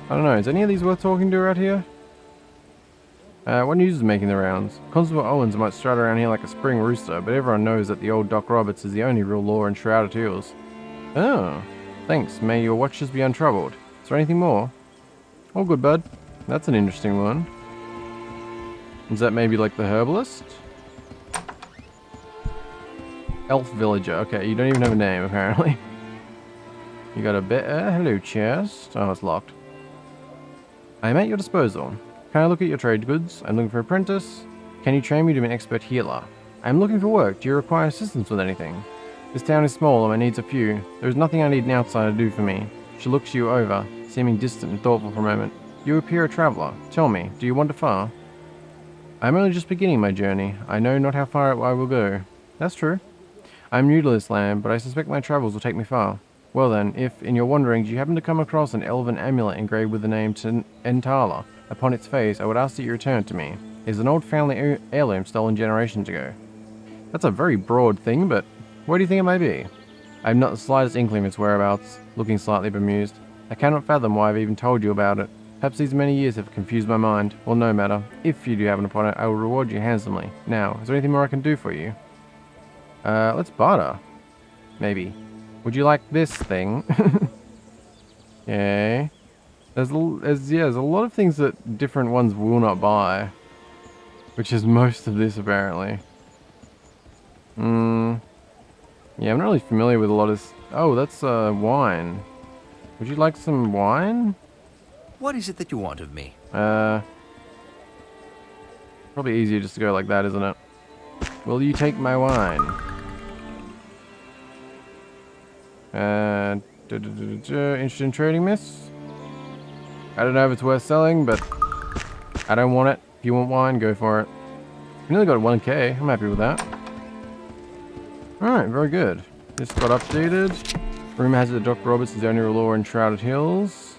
I don't know, is any of these worth talking to right here? What news is making the rounds? Constable Owens might strut around here like a spring rooster, but everyone knows that the old Doc Roberts is the only real law in Shrouded Hills. Oh, thanks. May your watches be untroubled. Is there anything more? All good, bud. That's an interesting one. Is that maybe like the herbalist? Elf villager. Okay, you don't even have a name, apparently. You got a bit... hello, chest. Oh, it's locked. I am at your disposal. Can I look at your trade goods? I'm looking for an apprentice. Can you train me to be an expert healer? I'm looking for work. Do you require assistance with anything? This town is small and my needs are few. There is nothing I need an outsider to do for me. She looks you over, seeming distant and thoughtful for a moment. You appear a traveller. Tell me, do you wander far? I am only just beginning my journey. I know not how far I will go. That's true. I am new to this land, but I suspect my travels will take me far. Well then, if, in your wanderings, you happen to come across an elven amulet engraved with the name Entala upon its face, I would ask that you return it to me. It is an old family heirloom stolen generations ago. That's a very broad thing, but where do you think it may be? I have not the slightest inkling of its whereabouts, looking slightly bemused. I cannot fathom why I have even told you about it. Perhaps these many years have confused my mind. Well, no matter. If you do happen upon it, I will reward you handsomely. Now, is there anything more I can do for you? Let's barter. Maybe. Would you like this thing? Okay. There's a lot of things that different ones will not buy. Which is most of this, apparently. Yeah, I'm not really familiar with a lot of... Oh, that's wine. Would you like some wine? What is it that you want of me? Probably easier just to go like that, isn't it? Will you take my wine? Interested in trading, miss? I don't know if it's worth selling, but I don't want it. If you want wine, go for it. We nearly got 1k. I'm happy with that. Alright, very good. This got updated. Rumor has it that Dr. Roberts is the only law in Shrouded Hills.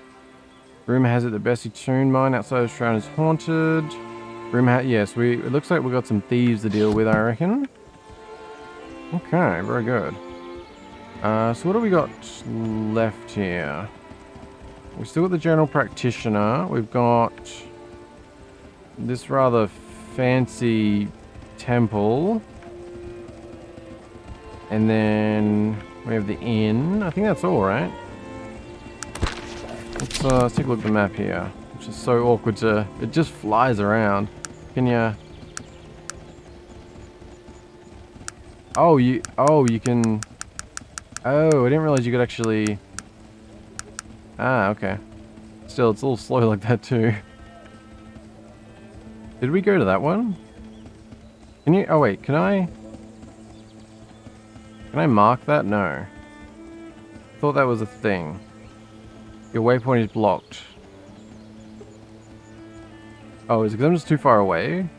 Rumor has it that Bessie Toon mine outside of Shroud is haunted. Yes, it looks like we got some thieves to deal with, I reckon. Okay, very good. So what do we got left here? We've still got the general practitioner. We've got this rather fancy temple. And then we have the inn. I think that's all, right? Let's take a look at the map here. Which is so awkward to... It just flies around. Can you... Oh, you can... Oh, I didn't realize you could actually... Ah, okay. Still, it's a little slow like that too. Did we go to that one? Can you... Oh wait, can I... Can I mark that? No. I thought that was a thing. Your waypoint is blocked. Oh, is it because I'm just too far away?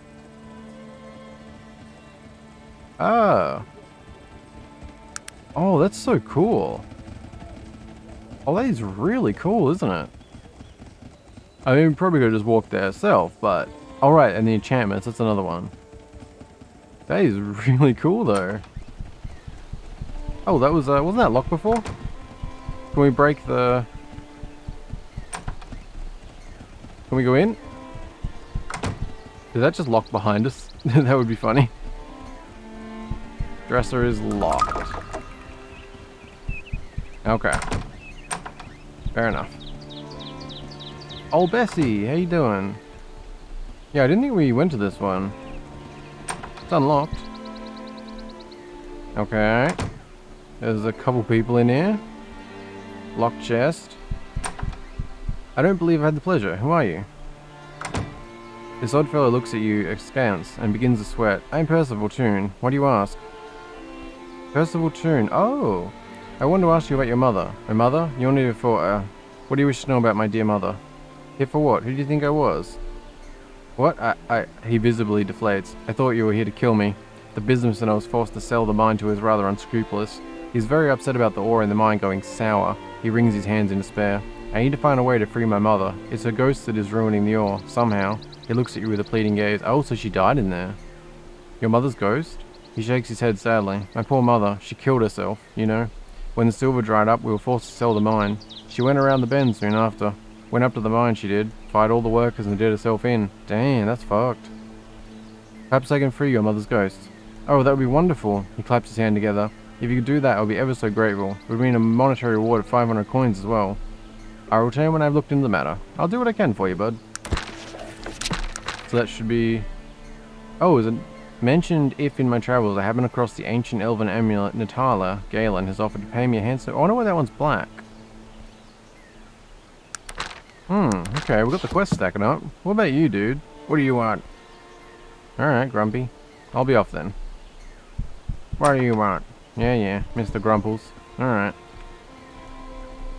Oh. Oh, that's so cool. Oh, that is really cool, isn't it? I mean, we probably could have just walked there ourselves, but... Alright, and the enchantments, that's another one. That is really cool, though. Oh, that was, wasn't that locked before? Can we break the... Can we go in? Did that just lock behind us? That would be funny. Dresser is locked. Okay. Fair enough. Oh, Bessie, how you doing? Yeah, I didn't think we went to this one. It's unlocked. Okay. There's a couple people in here. Locked chest. I don't believe I had the pleasure. Who are you? This odd fellow looks at you askance and begins to sweat. I'm Percival Toon. What do you ask? Percival Toon. Oh! I wanted to ask you about your mother. My mother? You wanted it for, what do you wish to know about my dear mother? Here for what? Who do you think I was? What? He visibly deflates. I thought you were here to kill me. The businessman I was forced to sell the mine to is rather unscrupulous. He's very upset about the ore in the mine going sour. He wrings his hands in despair. I need to find a way to free my mother. It's her ghost that is ruining the ore, somehow. He looks at you with a pleading gaze. Oh, so she died in there. Your mother's ghost? He shakes his head sadly. My poor mother, she killed herself, you know. When the silver dried up, we were forced to sell the mine. She went around the bend soon after. Went up to the mine, she did. Fired all the workers and did herself in. Damn, that's fucked. Perhaps I can free your mother's ghost. Oh, that would be wonderful. He claps his hand together. If you could do that, I would be ever so grateful. It would mean a monetary reward of 500 coins as well. I'll return when I've looked into the matter. I'll do what I can for you, bud. So that should be... Oh, is it mentioned if in my travels I happen across the ancient elven amulet Natala, Galen has offered to pay me a handsome... Oh, I wonder why that one's black. Okay, we've got the quest stacking up. What about you, dude? What do you want? Alright, Grumpy. I'll be off then. What do you want? Yeah, Mr. Grumples. Alright.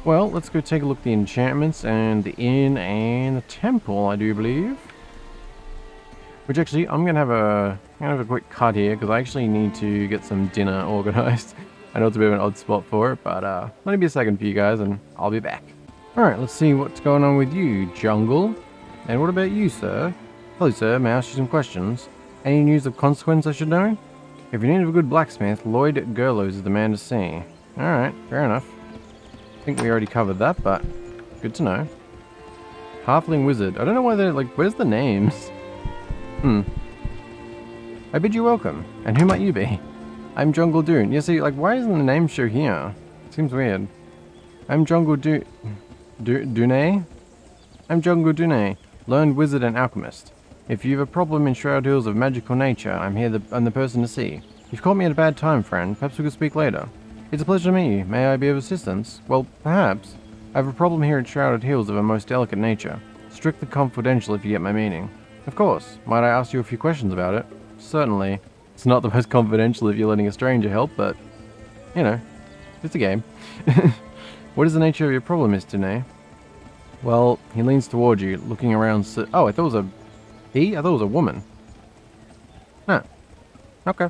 Well, let's go take a look at the enchantments and the inn and the temple, I do believe. Which actually, I'm gonna have a quick cut here because I actually need to get some dinner organized. I know it's a bit of an odd spot for it, but let me be a second for you guys and I'll be back. Alright, let's see what's going on with you, Jungle. And what about you, sir? Hello, sir. May I ask you some questions? Any news of consequence I should know? If you're in need of a good blacksmith, Lloyd Gerlos is the man to see. Alright, fair enough. I think we already covered that, but good to know. Halfling Wizard. I don't know why they're like, where's the names? I bid you welcome. And who might you be? I'm Jungle Dune. Yeah, see, like, why isn't the name show here? Seems weird. I'm Jungle Dune. I'm Jungle Dune, learned wizard and alchemist. If you have a problem in Shrouded Hills of magical nature, I'm the person to see. You've caught me at a bad time, friend. Perhaps we could speak later. It's a pleasure to meet you. May I be of assistance? Well, perhaps. I have a problem here at Shrouded Hills of a most delicate nature. Strictly confidential if you get my meaning. Of course. Might I ask you a few questions about it? Certainly. It's not the most confidential if you're letting a stranger help, but, you know, it's a game. What is the nature of your problem, Mr. Ney? Well, he leans towards you, looking around. Oh, I thought it was a he? I thought it was a woman. Huh. Okay.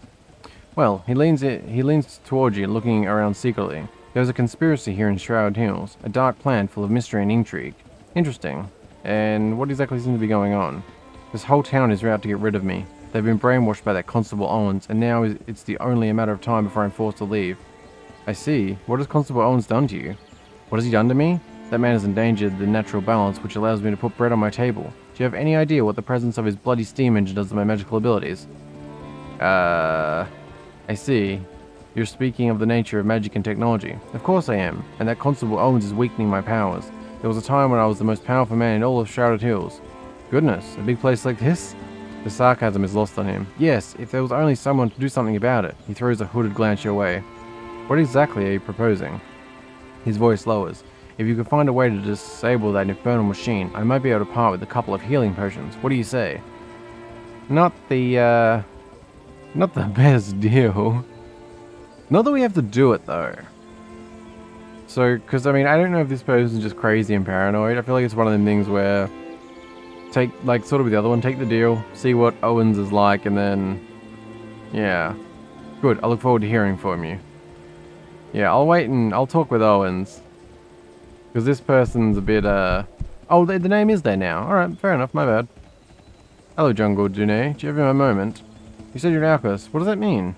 Well, he leans towards you, looking around secretly. There's a conspiracy here in Shrouded Hills, a dark plan full of mystery and intrigue. Interesting. And what exactly seems to be going on? This whole town is out to get rid of me. They've been brainwashed by that Constable Owens, and now it's only a matter of time before I'm forced to leave. I see. What has Constable Owens done to you? What has he done to me? That man has endangered the natural balance which allows me to put bread on my table. Do you have any idea what the presence of his bloody steam engine does to my magical abilities? I see. You're speaking of the nature of magic and technology. Of course I am, and that Constable Owens is weakening my powers. There was a time when I was the most powerful man in all of Shrouded Hills. Goodness, a big place like this? The sarcasm is lost on him. Yes, if there was only someone to do something about it. He throws a hooded glance your way. What exactly are you proposing? His voice lowers. If you could find a way to disable that infernal machine, I might be able to part with a couple of healing potions. What do you say? Not the best deal. Not that we have to do it, though. So, because, I mean, I don't know if this person's just crazy and paranoid. I feel like it's one of them things where take, like, sort of with the other one, take the deal, see what Owens is like, and then, yeah. Good, I look forward to hearing from you. Yeah, I'll wait and I'll talk with Owens. Because this person's a bit, oh, the name is there now. Alright, fair enough, my bad. Hello, Jungle Dune. Do you have a moment? You said you're an alchemist. What does that mean?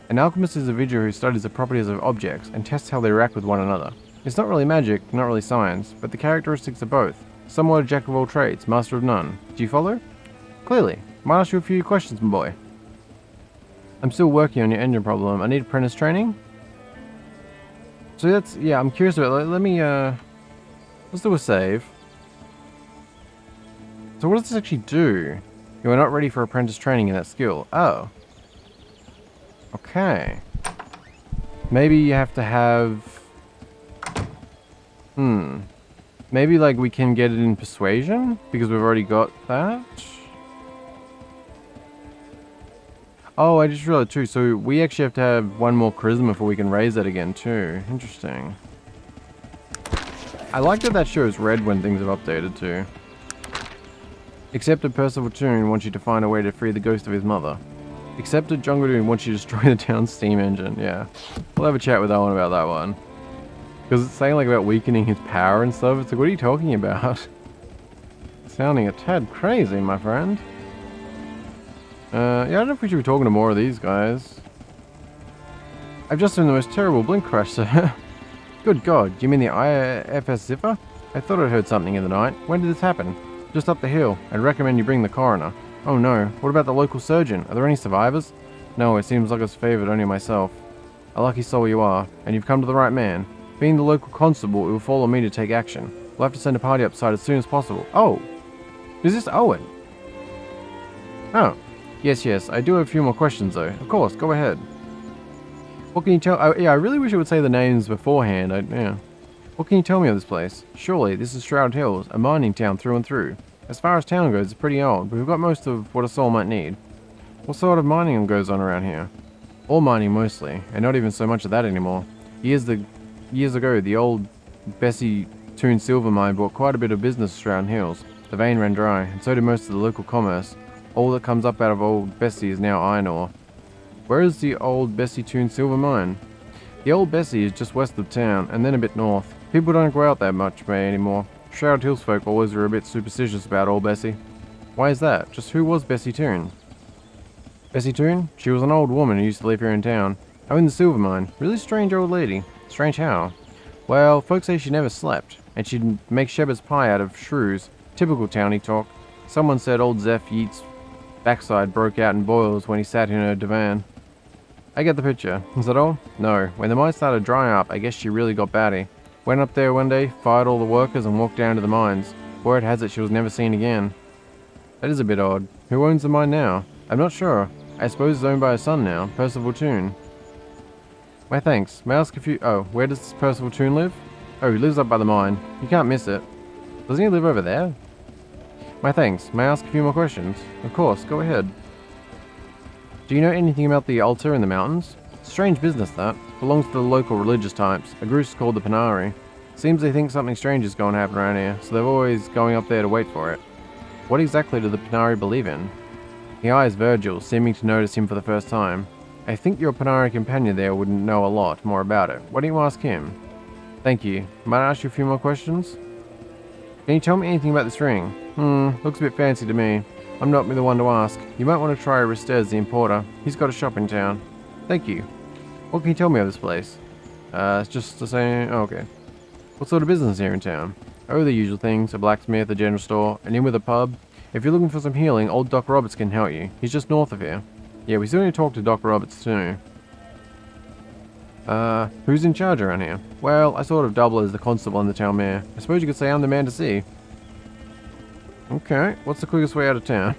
An alchemist is a individual who studies the properties of objects and tests how they react with one another. It's not really magic, not really science, but the characteristics are both. Somewhat a jack of all trades, master of none. Do you follow? Clearly. Might ask you a few questions, my boy. I'm still working on your engine problem. I need apprentice training? So that's, yeah, I'm curious about it. Let me, let's do a save. So what does this actually do? You are not ready for apprentice training in that skill. Oh. Okay. Maybe you have to have... Maybe, like, we can get it in persuasion? Because we've already got that? Oh, I just realized too, so we actually have to have one more charisma before we can raise that again too. Interesting. I like that that shows red when things have updated too. Accepted Percival Toon wants you to find a way to free the ghost of his mother. Accepted Jungle Doon wants you to destroy the town's steam engine. Yeah. We'll have a chat with Owen about that one. Because it's saying like about weakening his power and stuff. It's like, what are you talking about? Sounding a tad crazy, my friend. Yeah, I don't know if we should be talking to more of these guys. I've just seen the most terrible blink crash, sir. Good God, do you mean the IFS Ziffer? I thought I'd heard something in the night. When did this happen? Just up the hill. I'd recommend you bring the coroner. Oh no, what about the local surgeon? Are there any survivors? No, it seems like it's favoured only myself. A lucky soul you are, and you've come to the right man. Being the local constable, it will fall on me to take action. We'll have to send a party upside as soon as possible. Oh! Is this Owen? Oh. Yes, I do have a few more questions though. Of course, go ahead. What can you tell... Oh, yeah, I really wish it would say the names beforehand. Yeah. What can you tell me of this place? Surely, this is Shrouded Hills, a mining town through and through. As far as town goes, it's pretty old, but we've got most of what a soul might need. What sort of mining goes on around here? Ore mining mostly, and not even so much of that anymore. Years ago, the old Bessie Toon silver mine brought quite a bit of business to Shrouded Hills. The vein ran dry, and so did most of the local commerce. All that comes up out of old Bessie is now iron ore. Where is the old Bessie Toon silver mine? The old Bessie is just west of town, and then a bit north. People don't go out that much anymore. Shrouded Hills folk always were a bit superstitious about old Bessie. Why is that? Just who was Bessie Toon? Bessie Toon? She was an old woman who used to live here in town. Oh, in the silver mine. Really strange old lady. Strange how? Well, folks say she never slept, and she'd make shepherd's pie out of shrews. Typical towny talk. Someone said old Zeph Yeats' backside broke out in boils when he sat in her divan. I get the picture. Is that all? No. When the mine started drying up, I guess she really got batty. Went up there one day, fired all the workers, and walked down to the mines. Word has it she was never seen again. That is a bit odd. Who owns the mine now? I'm not sure. I suppose it's owned by her son now, Percival Toon. Why thanks. May I ask if you... Oh, where does Percival Toon live? Oh, he lives up by the mine. You can't miss it. Doesn't he live over there? My thanks. May I ask a few more questions? Of course, go ahead. Do you know anything about the altar in the mountains? Strange business, that. Belongs to the local religious types, a group called the Panari. Seems they think something strange is going to happen around here, so they're always going up there to wait for it. What exactly do the Panari believe in? He eyes Virgil, seeming to notice him for the first time. I think your Panari companion there would know a lot more about it. Why don't you ask him? Thank you. Might I ask you a few more questions? Can you tell me anything about this ring? Looks a bit fancy to me. I'm not the one to ask. You might want to try Ristez, the importer. He's got a shop in town. Thank you. What can you tell me of this place? It's just the same... Oh, okay. What sort of business here in town? Oh, the usual things. A blacksmith, a general store, an inn with a pub. If you're looking for some healing, old Doc Roberts can help you. He's just north of here. Yeah, we still need to talk to Doc Roberts too. Who's in charge around here? Well, I sort of double as the constable and the town mayor. I suppose you could say I'm the man to see. Okay, what's the quickest way out of town?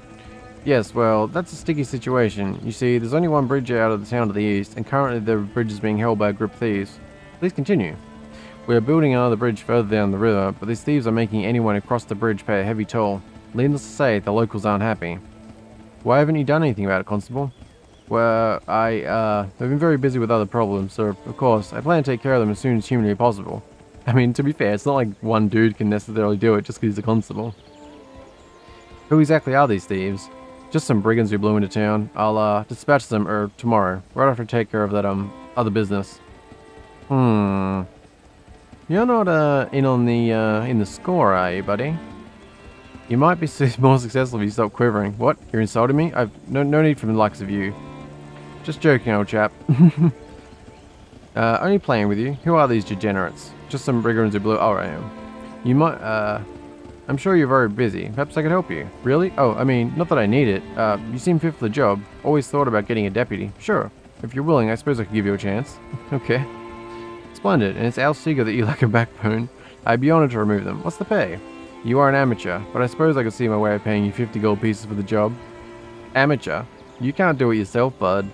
Yes, well, that's a sticky situation. You see, there's only one bridge out of the town to the east, and currently the bridge is being held by a group of thieves. Please continue. We are building another bridge further down the river, but these thieves are making anyone who crosses the bridge pay a heavy toll. Needless to say, the locals aren't happy. Why haven't you done anything about it, Constable? Well, I've been very busy with other problems, so of course, I plan to take care of them as soon as humanly possible. I mean, to be fair, it's not like one dude can necessarily do it just because he's a constable. Who exactly are these thieves? Just some brigands who blew into town. I'll, dispatch them, tomorrow, right after I take care of that, other business. You're not, in on the, in the score, are you, buddy? You might be more successful if you stop quivering. What? You're insulting me? I've no need for the likes of you. Just joking, old chap. Only playing with you. Who are these degenerates? Just some brigands who blew... Oh, I am. You might, I'm sure you're very busy. Perhaps I could help you. Really? Oh, I mean, not that I need it. You seem fit for the job. Always thought about getting a deputy. Sure. If you're willing, I suppose I could give you a chance. Okay. Splendid. And it's our secret that you lack a backbone. I'd be honored to remove them. What's the pay? You are an amateur, but I suppose I could see my way of paying you 50 gold pieces for the job. Amateur? You can't do it yourself, bud.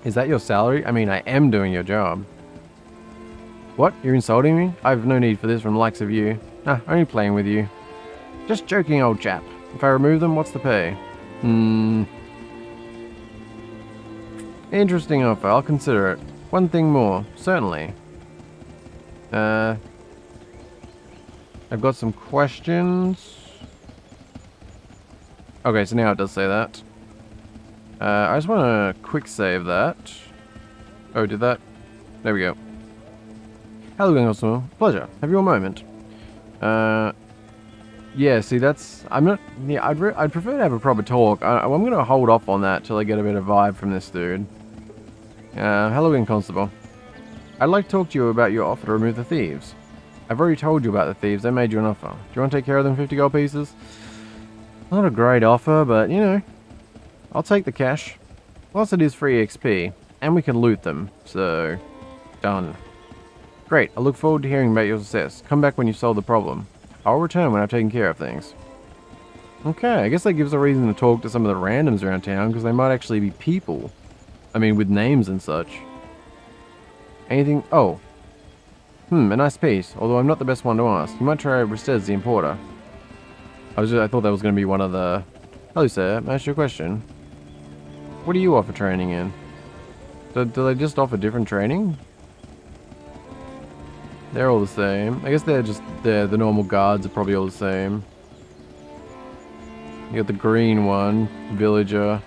Is that your salary? I mean, I am doing your job. What? You're insulting me? I've no need for this from the likes of you. Nah, only playing with you. Just joking, old chap. If I remove them, what's the pay? Interesting offer. I'll consider it. One thing more. Certainly. I've got some questions. Okay, so now it does say that. I just want to quick save that. Oh, did that? There we go. Hello, Constable. Pleasure. Have you a moment? Yeah, see, that's... I'm not... Yeah, I'd prefer to have a proper talk. I'm going to hold off on that till I get a bit of vibe from this dude. Hello again, Constable. I'd like to talk to you about your offer to remove the thieves. I've already told you about the thieves. They made you an offer. Do you want to take care of them 50 gold pieces? Not a great offer, but, you know, I'll take the cash. Plus it is free XP, and we can loot them, so... Done. Great, I look forward to hearing about your success. Come back when you've solved the problem. I'll return when I've taken care of things. Okay, I guess that gives a reason to talk to some of the randoms around town, because they might actually be people. I mean, with names and such. Anything... Oh. A nice piece, although I'm not the best one to ask. You might try Ristez, the importer. I thought that was going to be one of the... Hello, sir. May I ask you a question? What do you offer training in? Do they just offer different training? They're all the same. I guess they're just... The normal guards are probably all the same. You got the green one. Villager.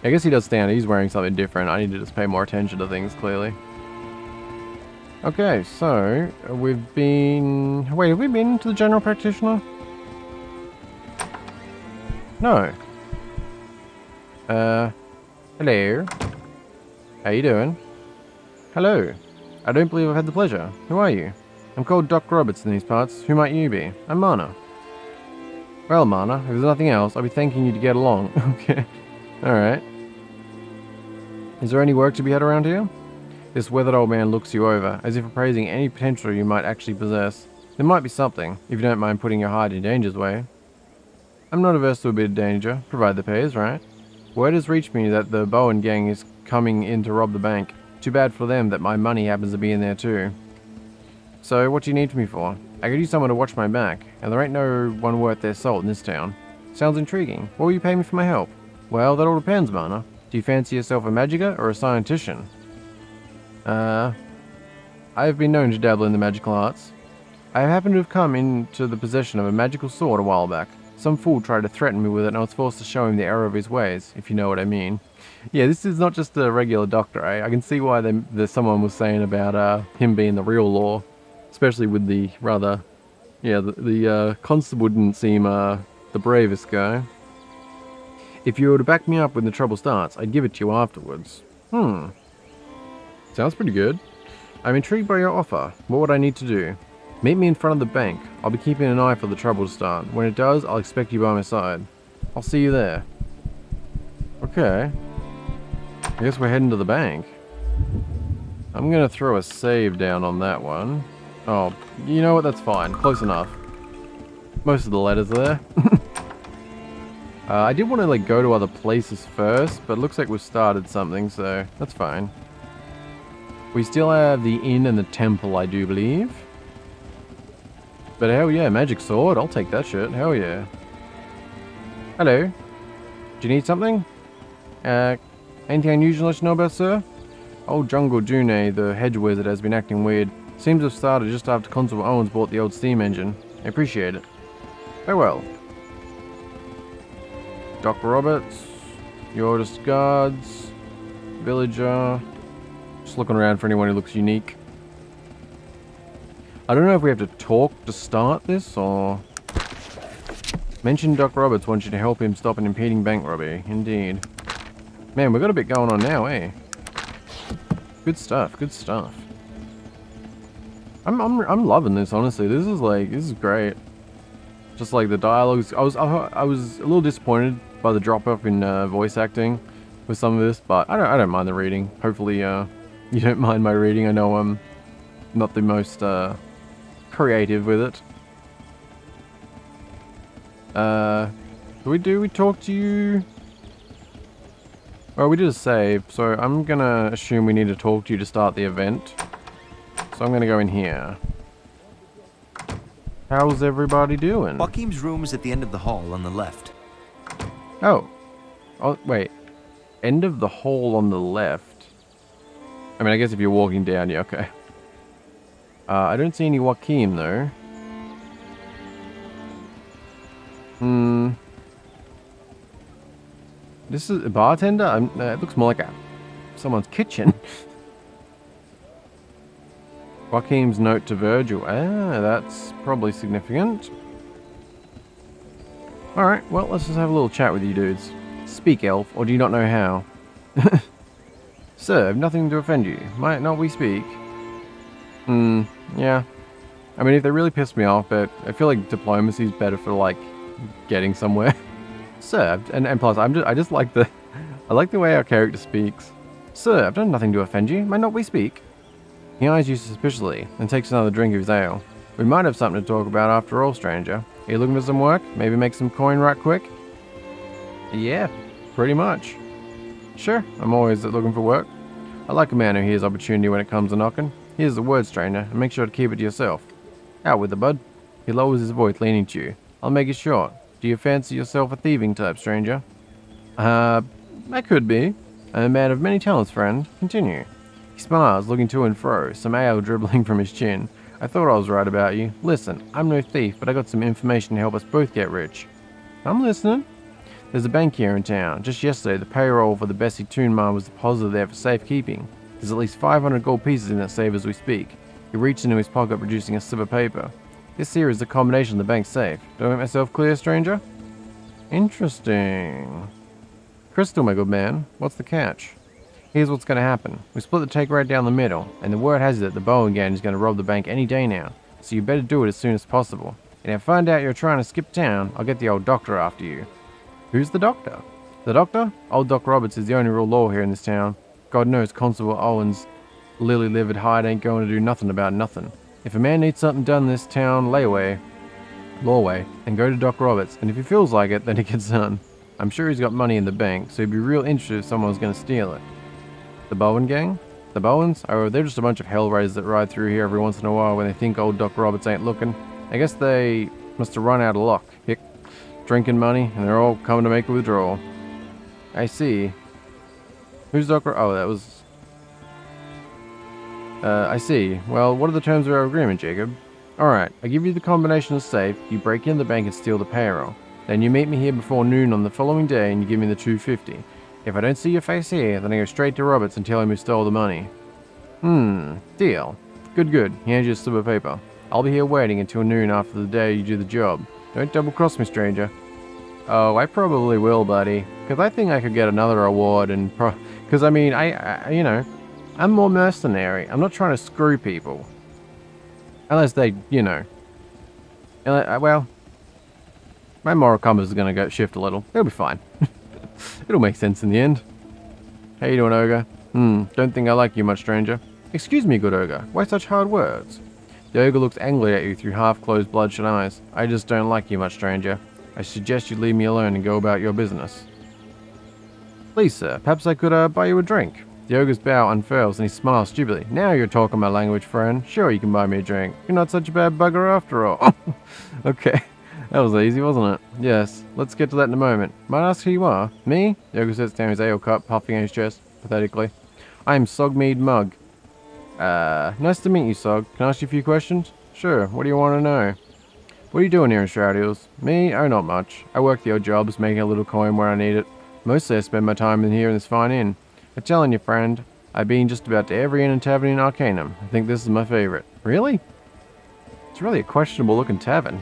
I guess he does stand. He's wearing something different. I need to just pay more attention to things, clearly. Okay, so... We've been... Wait, have we been to the general practitioner? No. Hello. How you doing? Hello. I don't believe I've had the pleasure. Who are you? I'm called Doc Roberts in these parts. Who might you be? I'm Mana. Well, Mana, if there's nothing else, I'll be thanking you to get along. Okay. Alright. Is there any work to be had around here? This weathered old man looks you over, as if appraising any potential you might actually possess. There might be something, if you don't mind putting your hide in danger's way. I'm not averse to a bit of danger, provided the pay is right. Word has reached me that the Bowen gang is coming in to rob the bank. Too bad for them that my money happens to be in there too. So, what do you need me for? I could use someone to watch my back, and there ain't no one worth their salt in this town. Sounds intriguing. What will you pay me for my help? Well, that all depends, Mana. Do you fancy yourself a magicka or a scientician? I have been known to dabble in the magical arts. I happened to have come into the possession of a magical sword a while back. Some fool tried to threaten me with it and I was forced to show him the error of his ways, if you know what I mean. Yeah, this is not just a regular doctor, eh? I can see why someone was saying about him being the real law. Especially with the rather... Yeah, the constable didn't seem the bravest guy. If you were to back me up when the trouble starts, I'd give it to you afterwards. Sounds pretty good. I'm intrigued by your offer. What would I need to do? Meet me in front of the bank. I'll be keeping an eye for the trouble to start. When it does, I'll expect you by my side. I'll see you there. Okay. I guess we're heading to the bank. I'm gonna throw a save down on that one. Oh, you know what? That's fine. Close enough. Most of the letters are there. I did want to like go to other places first, but it looks like we've started something, so that's fine. We still have the inn and the temple, I do believe. But hell yeah, magic sword. I'll take that shit. Hell yeah. Hello. Do you need something? Anything unusual I should know about, sir? Old Jungle June, the hedge wizard, has been acting weird. Seems to have started just after Constable Owens bought the old steam engine. I appreciate it. Farewell. Dr. Roberts. Your guards. Villager. Just looking around for anyone who looks unique. I don't know if we have to talk to start this, or... Mention Dr. Roberts wants you to help him stop an impeding bank robbery. Indeed. Man, we've got a bit going on now, eh? Good stuff, good stuff. I'm loving this, honestly. This is great. Just like the dialogues. I was a little disappointed by the drop-off in voice acting with some of this, but I don't mind the reading. Hopefully, you don't mind my reading. I know I'm not the most creative with it. Do we talk to you? Well, we did a save, so I'm gonna assume we need to talk to you to start the event. So I'm gonna go in here. How's everybody doing? Joaquim's room is at the end of the hall on the left. Oh, wait. End of the hall on the left. I mean, I guess if you're walking down, yeah, okay. I don't see any Joaquim, though. This is a bartender? It looks more like someone's kitchen. Joaquim's note to Virgil. Ah, that's probably significant. Alright, well, let's just have a little chat with you dudes. Speak, elf, or do you not know how? Sir, I've nothing to offend you. Might not we speak? Yeah. I mean, if they really piss me off, but I feel like diplomacy is better for, like, getting somewhere. Sir, and plus, I just like the... I like the way our character speaks. Sir, I've done nothing to offend you. Might not we speak? He eyes you suspiciously, and takes another drink of his ale. We might have something to talk about after all, stranger. Are you looking for some work? Maybe make some coin right quick? Yeah, pretty much. Sure, I'm always looking for work. I like a man who hears opportunity when it comes to knocking. Here's the word, stranger, and make sure to keep it to yourself. Out with the bud. He lowers his voice, leaning to you. I'll make it short. Do you fancy yourself a thieving type, stranger? I could be. I'm a man of many talents, friend. Continue. He smiles, looking to and fro, some ale dribbling from his chin. I thought I was right about you. Listen, I'm no thief, but I got some information to help us both get rich. I'm listening. There's a bank here in town. Just yesterday, the payroll for the Bessie Toon mine was deposited there for safekeeping. There's at least 500 gold pieces in that safe as we speak. He reached into his pocket, producing a slip of paper. This here is the combination of the bank's safe. Do I make myself clear, stranger? Interesting. Crystal, my good man. What's the catch? Here's what's going to happen. We split the take right down the middle, and the word has it that the Bowen gang is going to rob the bank any day now, so you better do it as soon as possible. And if I find out you're trying to skip town, I'll get the old doctor after you. Who's the doctor? The doctor? Old Doc Roberts is the only real law here in this town. God knows Constable Owens' lily-livered hide ain't going to do nothing about nothing. If a man needs something done in this town lawway, then go to Doc Roberts, and if he feels like it, then it gets done. I'm sure he's got money in the bank, so he'd be real interested if someone was going to steal it. The Bowen gang? The Bowens? Oh, they're just a bunch of hell raisers that ride through here every once in a while when they think old Doc Roberts ain't looking. I guess they must have run out of luck. Hick. Drinking money, and they're all coming to make a withdrawal. I see. Who's Dr. Oh, that was... I see. Well, what are the terms of our agreement, Jacob? Alright, I give you the combination of safe, you break in the bank and steal the payroll. Then you meet me here before noon on the following day and you give me the 250. If I don't see your face here, then I go straight to Roberts and tell him who stole the money. Deal. Good. He hands you a slip of paper. I'll be here waiting until noon after the day you do the job. Don't double-cross me, stranger. Oh, I probably will, buddy. Because I think I could get another reward and because, I mean, I you know, I'm more mercenary. I'm not trying to screw people. Unless they, you know. Well, my moral compass is going to shift a little. It'll be fine. It'll make sense in the end. How you doing, ogre? Don't think I like you much, stranger. Excuse me, good ogre. Why such hard words? The ogre looks angrily at you through half-closed bloodshot eyes. I just don't like you much, stranger. I suggest you leave me alone and go about your business. Please, sir, perhaps I could buy you a drink. The ogre's bow unfurls and he smiles stupidly. Now you're talking my language, friend. Sure, you can buy me a drink. You're not such a bad bugger after all. Okay, that was easy, wasn't it? Yes, let's get to that in a moment. Might I ask who you are? Me? The ogre sets down his ale cup, puffing at his chest, pathetically. I am Sogmead Mug. Nice to meet you, Sog. Can I ask you a few questions? Sure, what do you want to know? What are you doing here in Shrouded Hills? Me? Oh, not much. I work the odd jobs, making a little coin where I need it. Mostly I spend my time in here in this fine inn. I'm telling you, friend, I've been just about to every inn and tavern in Arcanum. I think this is my favorite. Really? It's really a questionable looking tavern.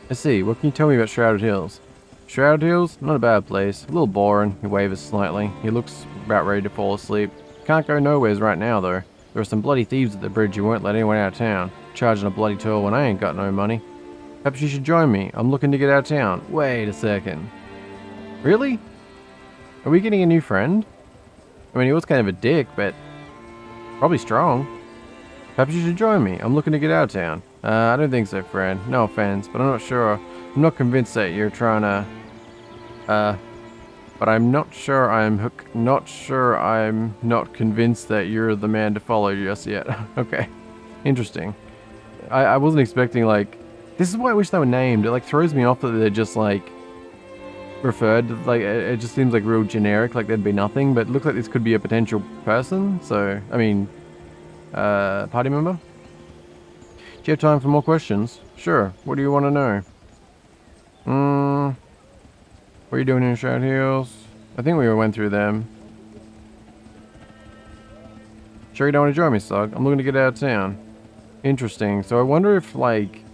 I see. What can you tell me about Shrouded Hills? Shrouded Hills? Not a bad place. A little boring. He wavers slightly. He looks about ready to fall asleep. Can't go nowheres right now, though. There are some bloody thieves at the bridge who won't let anyone out of town. Charging a bloody toll when I ain't got no money. Perhaps you should join me. I'm looking to get out of town. Wait a second. Really? Are we getting a new friend? I mean, he was kind of a dick, but probably strong. Perhaps you should join me. I'm looking to get out of town. I don't think so, friend. No offense, but I'm not sure. I'm not convinced that you're trying to... But I'm not sure I'm not convinced that you're the man to follow just yet. Okay. Interesting. I wasn't expecting, like... This is why I wish they were named. It, like, throws me off that they're just, like... referred to, like, it just seems, like, real generic, like there'd be nothing, but it looks like this could be a potential person, so, I mean... party member? Do you have time for more questions? Sure. What do you want to know? What are you doing in Shrouded Hills? I think we went through them. Sure you don't want to join me, Sog? I'm looking to get out of town. Interesting. So I wonder if, like...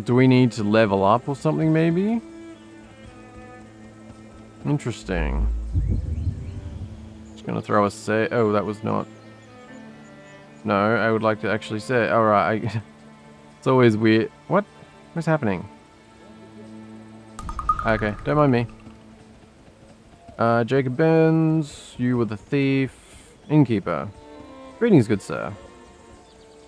Do we need to level up or something, maybe? Interesting. Just gonna throw a say... Oh, that was not... No, I would like to actually say... Alright, it's always weird. What? What's happening? Okay, don't mind me. Jacob Burns, you were the thief. Innkeeper. Greetings, good sir.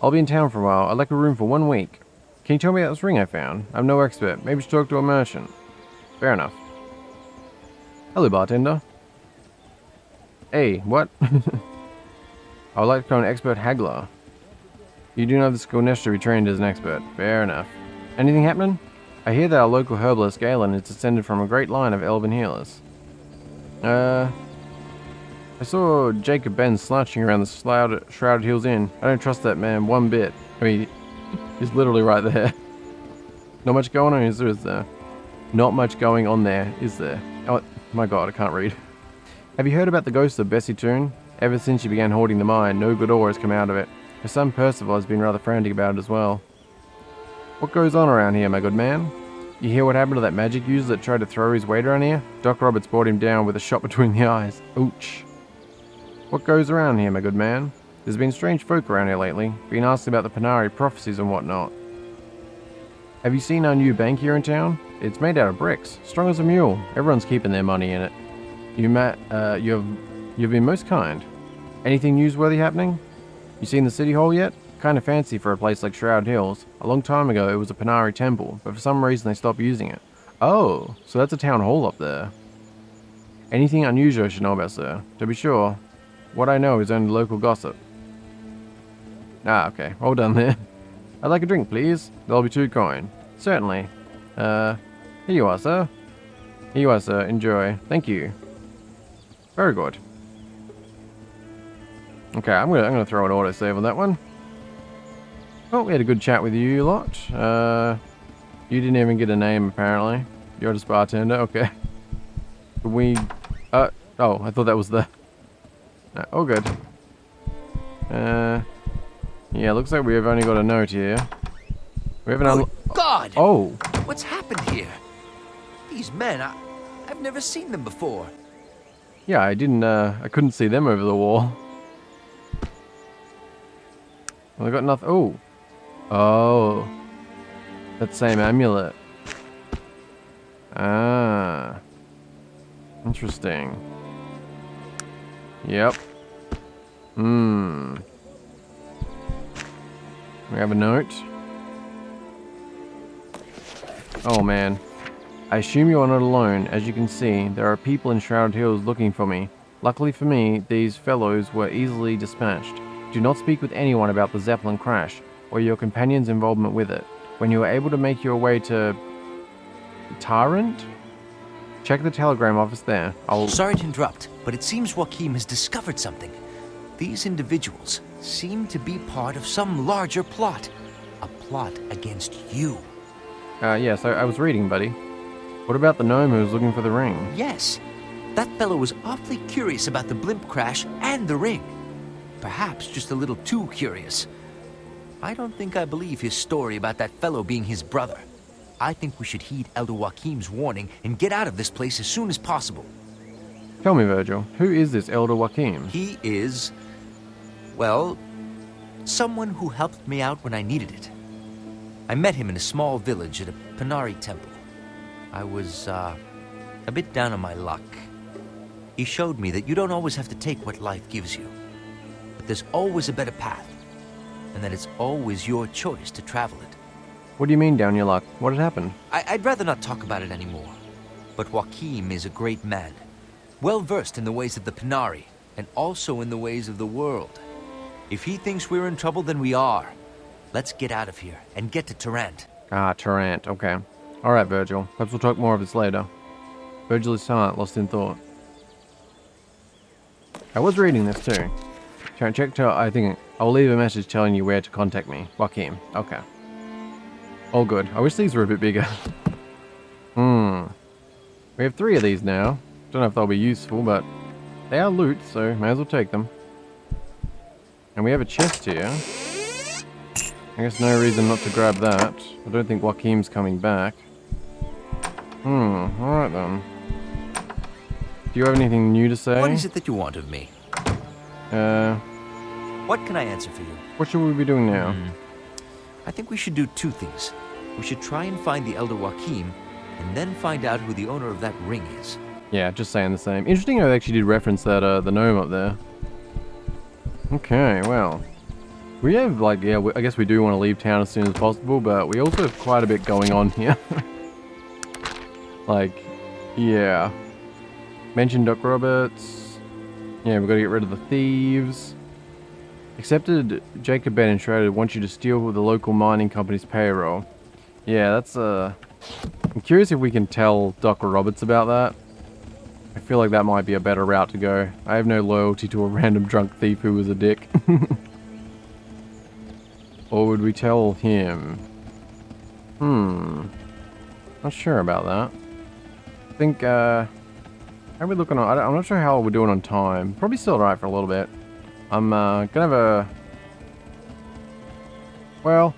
I'll be in town for a while. I'd like a room for 1 week. Can you tell me about this ring I found? I'm no expert. Maybe you should talk to a merchant. Fair enough. Hello, bartender. Hey, what? I would like to become an expert haggler. You do know the skill necessary to be trained as an expert. Fair enough. Anything happening? I hear that our local herbalist Galen is descended from a great line of elven healers. I saw Jacob Ben slouching around the Shrouded Hills Inn. I don't trust that man one bit. I mean, he's literally right there. Not much going on, is there? Not much going on there, is there? Oh, my god, I can't read. Have you heard about the ghost of Bessie Toon? Ever since she began hoarding the mine, no good ore has come out of it. Her son Percival has been rather frantic about it as well. What goes on around here, my good man? You hear what happened to that magic user that tried to throw his weight around here? Doc Roberts brought him down with a shot between the eyes. Ouch. What goes around here, my good man? There's been strange folk around here lately. Been asking about the Panari prophecies and whatnot. Have you seen our new bank here in town? It's made out of bricks, strong as a mule. Everyone's keeping their money in it. You've been most kind. Anything newsworthy happening? You seen the city hall yet? Kind of fancy for a place like Shrouded Hills. A long time ago it was a Panari temple, but for some reason they stopped using it. Oh, so that's a town hall up there. Anything unusual I should know about, sir? To be sure, what I know is only local gossip. Ah, okay. Well done there. I'd like a drink, please. That'll be 2 coin. Certainly. Here you are, sir. Here you are, sir. Enjoy. Thank you. Very good. Okay, I'm gonna throw an autosave on that one. Oh, we had a good chat with you lot. You didn't even get a name, apparently. You're just bartender? Okay. We... oh, I thought that was the... no, all good. Yeah, looks like we've only got a note here. We haven't... Oh, God! Oh! What's happened here? These men, I've never seen them before. Yeah, I couldn't see them over the wall. Well, I got nothing... oh! Oh! That same amulet. Ah. Interesting. Yep. Hmm. We have a note. Oh man. I assume you are not alone. As you can see, there are people in Shrouded Hills looking for me. Luckily for me, these fellows were easily dispatched. Do not speak with anyone about the Zeppelin crash, or your companion's involvement with it. When you are able to make your way to... Tarrant? Check the telegram office there. Sorry to interrupt, but it seems Joachim has discovered something. These individuals seem to be part of some larger plot. A plot against you. Yes, I was reading, buddy. What about the gnome who was looking for the ring? Yes. That fellow was awfully curious about the blimp crash and the ring. Perhaps just a little too curious. I don't think I believe his story about that fellow being his brother. I think we should heed Elder Joachim's warning and get out of this place as soon as possible. Tell me, Virgil, who is this Elder Joachim? He is, well, someone who helped me out when I needed it. I met him in a small village at a Panari temple. I was, a bit down on my luck. He showed me that you don't always have to take what life gives you, but there's always a better path, and that it's always your choice to travel it. What do you mean, down your luck? What had happened? I'd rather not talk about it anymore, but Joachim is a great man, well-versed in the ways of the Panari, and also in the ways of the world. If he thinks we're in trouble, then we are. Let's get out of here and get to Tarrant. Ah, Tarrant, okay. Alright, Virgil. Perhaps we'll talk more of this later. Virgil is silent, lost in thought. I was reading this too. I think I'll leave a message telling you where to contact me. Joachim. Okay. All good. I wish these were a bit bigger. We have 3 of these now. Don't know if they'll be useful, but they are loot, so may as well take them. And we have a chest here. I guess no reason not to grab that. I don't think Joachim's coming back. Alright then. Do you have anything new to say? What is it that you want of me? What can I answer for you? What should we be doing now? I think we should do 2 things. We should try and find the Elder Joachim, and then find out who the owner of that ring is. Yeah, just saying the same. Interesting I actually did reference that, the gnome up there. Okay, well. We have, like, yeah, I guess we do want to leave town as soon as possible, but we also have quite a bit going on here. Like, yeah. Mentioned Doc Roberts. Yeah, we've got to get rid of the thieves. Accepted Jacob Ben and Shrouded wants you to steal the local mining company's payroll. Yeah, that's, I'm curious if we can tell Dr. Roberts about that. I feel like that might be a better route to go. I have no loyalty to a random drunk thief who was a dick. Or would we tell him? Not sure about that. I think, how are we looking on? I'm not sure how we're doing on time. Probably still alright for a little bit. I'm, gonna have a... Well...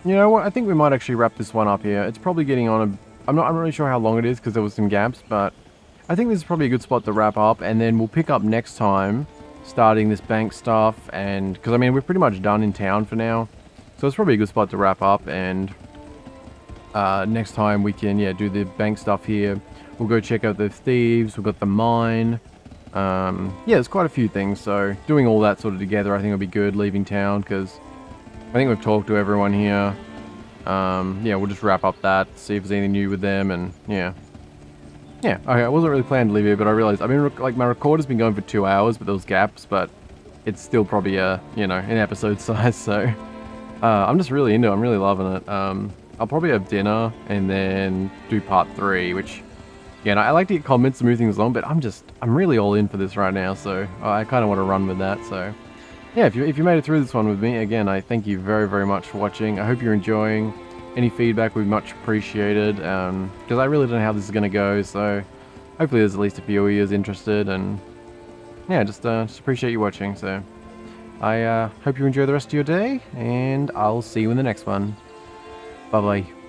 You know what? I think we might actually wrap this one up here. It's probably getting on a... I'm not really sure how long it is because there was some gaps, but... I think this is probably a good spot to wrap up, and then we'll pick up next time, starting this bank stuff, and... Because, I mean, we're pretty much done in town for now. So it's probably a good spot to wrap up, and... next time we can, yeah, do the bank stuff here. We'll go check out the thieves, we've got the mine. Yeah, there's quite a few things, so doing all that sort of together I think will be good, leaving town, because I think we've talked to everyone here. Yeah, we'll just wrap up that, see if there's anything new with them, and yeah. Yeah, okay, I wasn't really planning to leave here, but I realized, I mean, like, my recorder's been going for 2 hours, but those gaps, but it's still probably you know, an episode size. So I'm just really into it. I'm really loving it. I'll probably have dinner and then do part 3, which, yeah, I like to get comments and move things along, but I'm really all in for this right now, so I kind of want to run with that. So yeah, if you made it through this one with me, again, I thank you very, very much for watching. I hope you're enjoying. Any feedback would be much appreciated, because I really don't know how this is going to go, so hopefully there's at least a few of you interested, and yeah, just appreciate you watching. So I hope you enjoy the rest of your day, and I'll see you in the next one. Bye-bye.